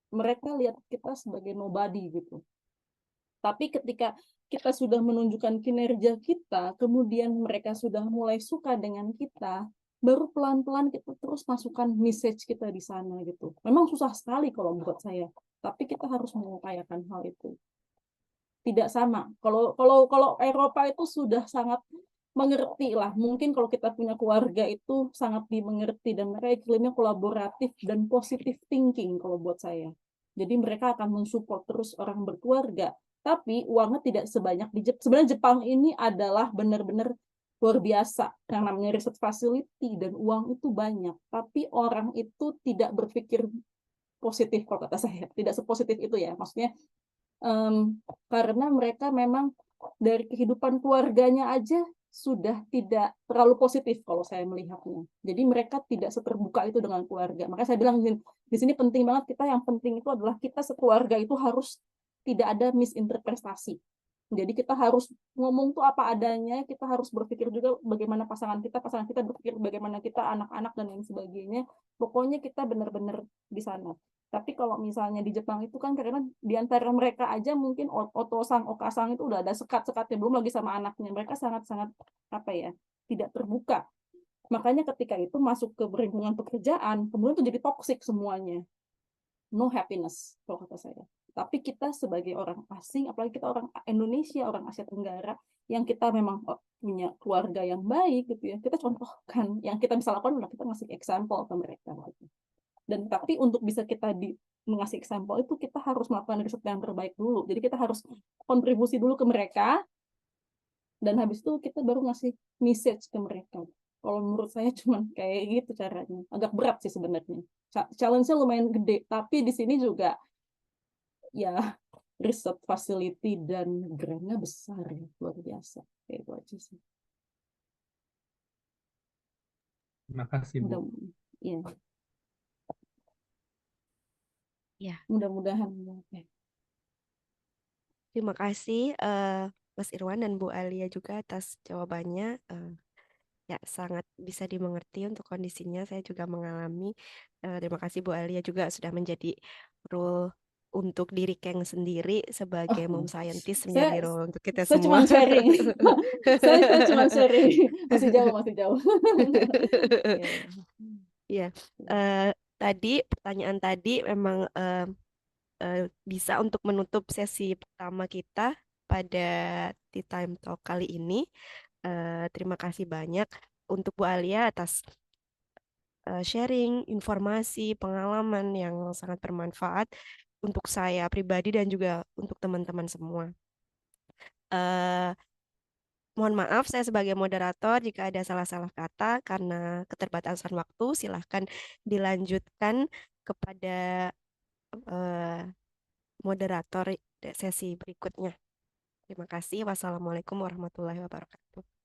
Mereka lihat kita sebagai nobody gitu. Tapi ketika kita sudah menunjukkan kinerja kita, kemudian mereka sudah mulai suka dengan kita, baru pelan-pelan kita terus masukkan message kita di sana gitu. Memang susah sekali kalau buat saya, tapi kita harus mengupayakan hal itu tidak sama. Kalau Eropa itu sudah sangat mengerti lah. Mungkin kalau kita punya keluarga itu sangat dimengerti dan mereka iklimnya kolaboratif dan positive thinking kalau buat saya. Jadi mereka akan mensupport terus orang berkeluarga. Tapi uangnya tidak sebanyak di Jepang. Sebenarnya Jepang ini adalah benar-benar luar biasa yang namanya research facility dan uang itu banyak. Tapi orang itu tidak berpikir positif kalau kata saya. Tidak sepositif itu ya. Maksudnya karena mereka memang dari kehidupan keluarganya aja sudah tidak terlalu positif kalau saya melihatnya. Jadi mereka tidak seterbuka itu dengan keluarga. Makanya saya bilang di sini penting banget, kita yang penting itu adalah kita sekeluarga itu harus tidak ada misinterpretasi. Jadi kita harus ngomong tuh apa adanya, kita harus berpikir juga bagaimana pasangan kita berpikir bagaimana kita, anak-anak dan lain sebagainya. Pokoknya kita benar-benar di sana. Tapi kalau misalnya di Jepang itu kan karena di antara mereka aja mungkin otosang, okasang itu udah ada sekat-sekatnya, belum lagi sama anaknya. Mereka sangat-sangat apa ya, tidak terbuka. Makanya ketika itu masuk ke lingkungan pekerjaan, kemudian itu jadi toksik semuanya. No happiness kalau kata saya. Tapi kita sebagai orang asing, apalagi kita orang Indonesia, orang Asia Tenggara, yang kita memang punya keluarga yang baik gitu ya, kita contohkan. Yang kita bisa lakukan adalah kita ngasih example ke mereka. Gitu. Dan tapi untuk bisa kita mengasih example itu kita harus melakukan riset yang terbaik dulu. Jadi kita harus kontribusi dulu ke mereka, dan habis itu kita baru ngasih message ke mereka. Kalau menurut saya cuma kayak gitu caranya. Agak berat sih sebenarnya. Challenge-nya lumayan gede, tapi di sini juga ya riset facility dan grantnya besar ya, luar biasa. Kayak itu aja sih. Terima kasih, Bu. Ya, Ya, mudah-mudahan. terima kasih Mas Irwan dan Bu Alia juga atas jawabannya. Ya, sangat bisa dimengerti untuk kondisinya. Saya juga mengalami. Terima kasih Bu Alia juga sudah menjadi role untuk diri Kang sendiri sebagai mom scientist, menjadi role untuk kita Saya cuma semua. sharing. saya cuma sharing. Masih jauh, masih jauh. Ya, tadi pertanyaan tadi memang bisa untuk menutup sesi pertama kita pada Tea Time Talk kali ini. Terima kasih banyak untuk Bu Alia atas sharing informasi, pengalaman yang sangat bermanfaat untuk saya pribadi dan juga untuk teman-teman semua. Eh, Mohon maaf saya sebagai moderator jika ada salah-salah kata karena keterbatasan waktu. Silahkan dilanjutkan kepada eh, moderator sesi berikutnya. Terima kasih. Wassalamualaikum warahmatullahi wabarakatuh.